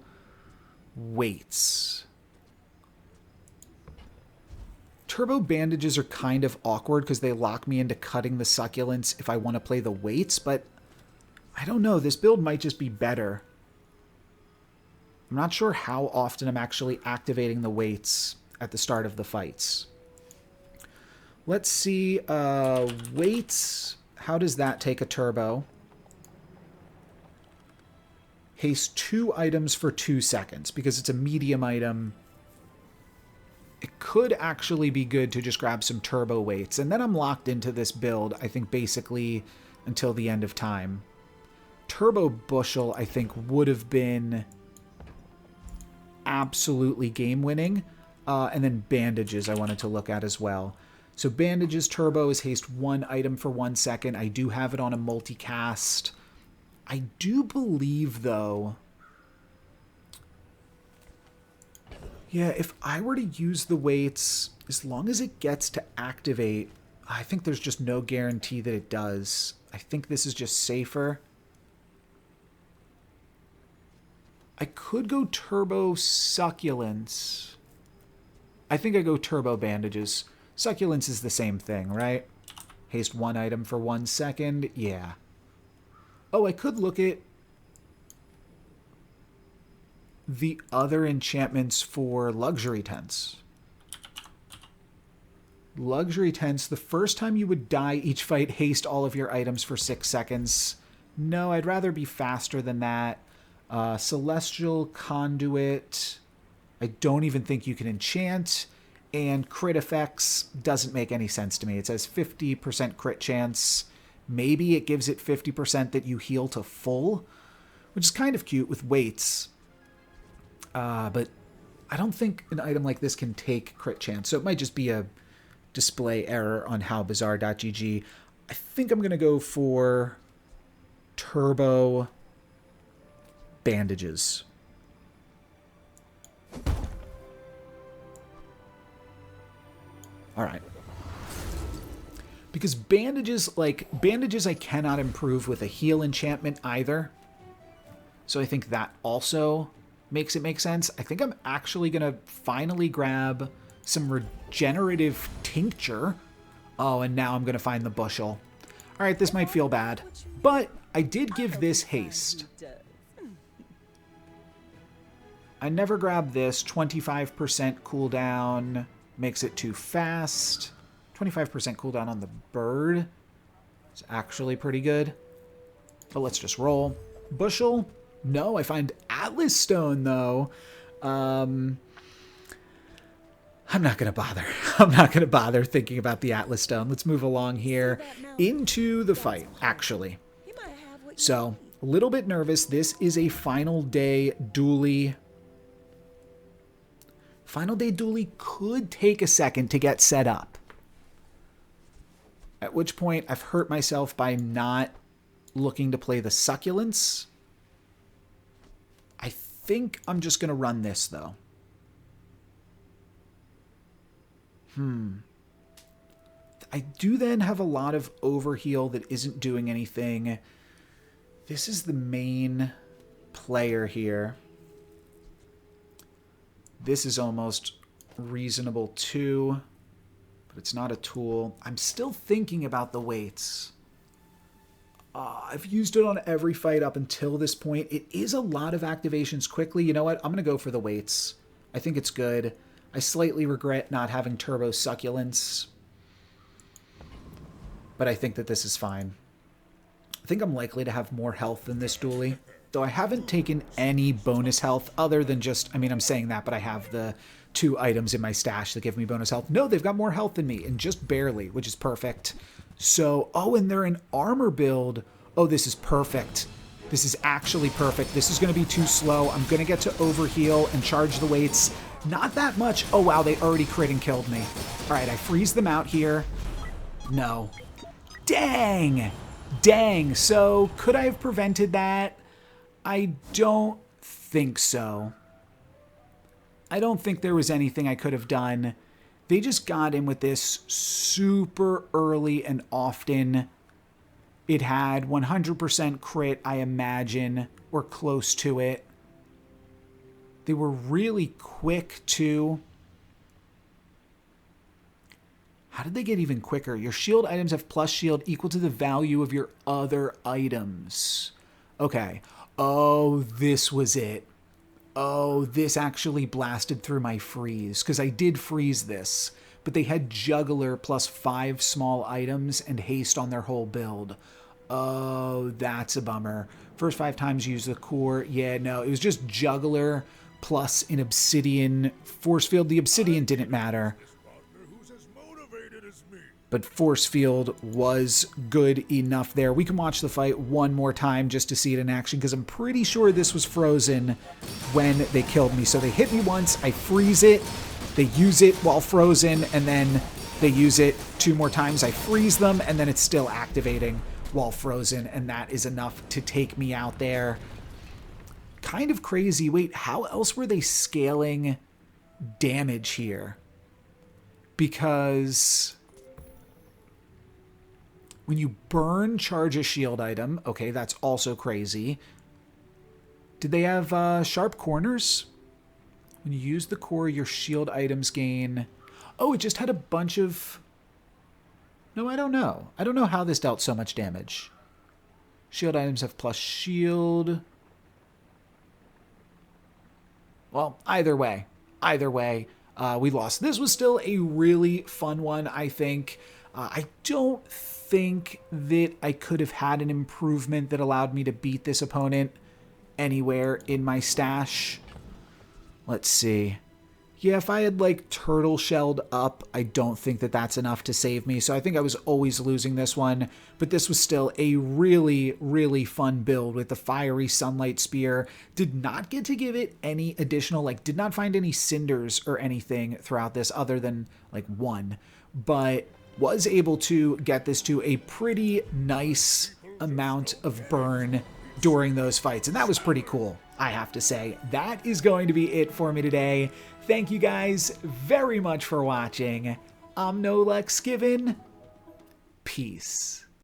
weights? Turbo bandages are kind of awkward because they lock me into cutting the succulents if I want to play the weights, but I don't know. This build might just be better. I'm not sure how often I'm actually activating the weights at the start of the fights. Let's see. Weights. How does that take a turbo? Haste 2 items for 2 seconds because it's a medium item. It could actually be good to just grab some turbo weights. And then I'm locked into this build, I think, basically until the end of time. Turbo bushel, I think, would have been absolutely game-winning. And then bandages I wanted to look at as well. So Bandages Turbo is haste 1 item for 1 second. I do have it on a multicast. I do believe, though... Yeah, if I were to use the weights, as long as it gets to activate, I think there's just no guarantee that it does. I think this is just safer. I could go Turbo Succulents. I think I go Turbo Bandages. Succulents is the same thing, right? Haste 1 item for 1 second. Yeah. Oh, I could look at the other enchantments for Luxury Tents. Luxury Tents, the first time you would die each fight, haste all of your items for 6 seconds. No, I'd rather be faster than that. Celestial Conduit, I don't even think you can enchant. And crit effects doesn't make any sense to me. It says 50% crit chance. Maybe it gives it 50% that you heal to full, which is kind of cute with weights. But I don't think an item like this can take crit chance. So it might just be a display error on howbazaar.gg. I think I'm going to go for Turbo Bandages. All right. Because bandages I cannot improve with a heal enchantment either. So I think that also makes it make sense. I think I'm actually going to finally grab some regenerative tincture. Oh, and now I'm going to find the bushel. All right, this might feel bad, but I did give this haste. I never grabbed this. 25% cooldown makes it too fast. 25% cooldown on the bird. It's actually pretty good. But let's just roll. Bushel? No, I find Atlas Stone, though. I'm not going to bother. I'm not going to bother thinking about the Atlas Stone. Let's move along here into the fight, actually. So, a little bit nervous. This is a final day dually. Final day dually could take a second to get set up. At which point, I've hurt myself by not looking to play the Succulents. I think I'm just going to run this, though. I do then have a lot of overheal that isn't doing anything. This is the main player here. This is almost reasonable too, but it's not a tool. I'm still thinking about the weights. I've used it on every fight up until this point. It is a lot of activations quickly. You know what? I'm going to go for the weights. I think it's good. I slightly regret not having Turbo Succulents, but I think that this is fine. I think I'm likely to have more health than this dually, though I haven't taken any bonus health other than just, I mean, I'm saying that, but I have the 2 items in my stash that give me bonus health. No, they've got more health than me, and just barely, which is perfect. So, oh, and they're an armor build. Oh, this is perfect. This is actually perfect. This is going to be too slow. I'm going to get to overheal and charge the weights. Not that much. Oh, wow, they already crit and killed me. All right, I freeze them out here. No. Dang. Dang. So, could I have prevented that? I don't think so. I don't think there was anything I could have done. They just got in with this super early and often. It had 100% crit, I imagine, or close to it. They were really quick, too. How did they get even quicker? Your shield items have plus shield equal to the value of your other items. Okay. Oh, this was it. Oh, this actually blasted through my freeze, because I did freeze this, but they had Juggler plus 5 small items and haste on their whole build. Oh, that's a bummer. First 5 times use the core. Yeah, no, it was just Juggler plus an Obsidian force field. The Obsidian didn't matter, but force field was good enough there. We can watch the fight one more time just to see it in action, because I'm pretty sure this was frozen when they killed me. So they hit me once, I freeze it, they use it while frozen, and then They use it 2 more times, I freeze them, and then it's still activating while frozen, and that is enough to take me out there. Kind of crazy. Wait, how else were they scaling damage here? Because when you burn, charge a shield item. Okay, that's also crazy. Did they have sharp corners? When you use the core, your shield items gain... Oh, it just had a bunch of... No, I don't know. I don't know how this dealt so much damage. Shield items have plus shield. Well, either way. We lost. This was still a really fun one, I think. I don't think that I could have had an improvement that allowed me to beat this opponent anywhere in my stash. Let's see. Yeah, if I had, like, turtle shelled up, I don't think that that's enough to save me. So I think I was always losing this one. But this was still a really, really fun build with the fiery Sunlight Spear. Did not get to give it any additional, like, did not find any cinders or anything throughout this other than, like, 1. But was able to get this to a pretty nice amount of burn during those fights. And that was pretty cool, I have to say. That is going to be it for me today. Thank you guys very much for watching. I'm NoLucksGiven. Peace.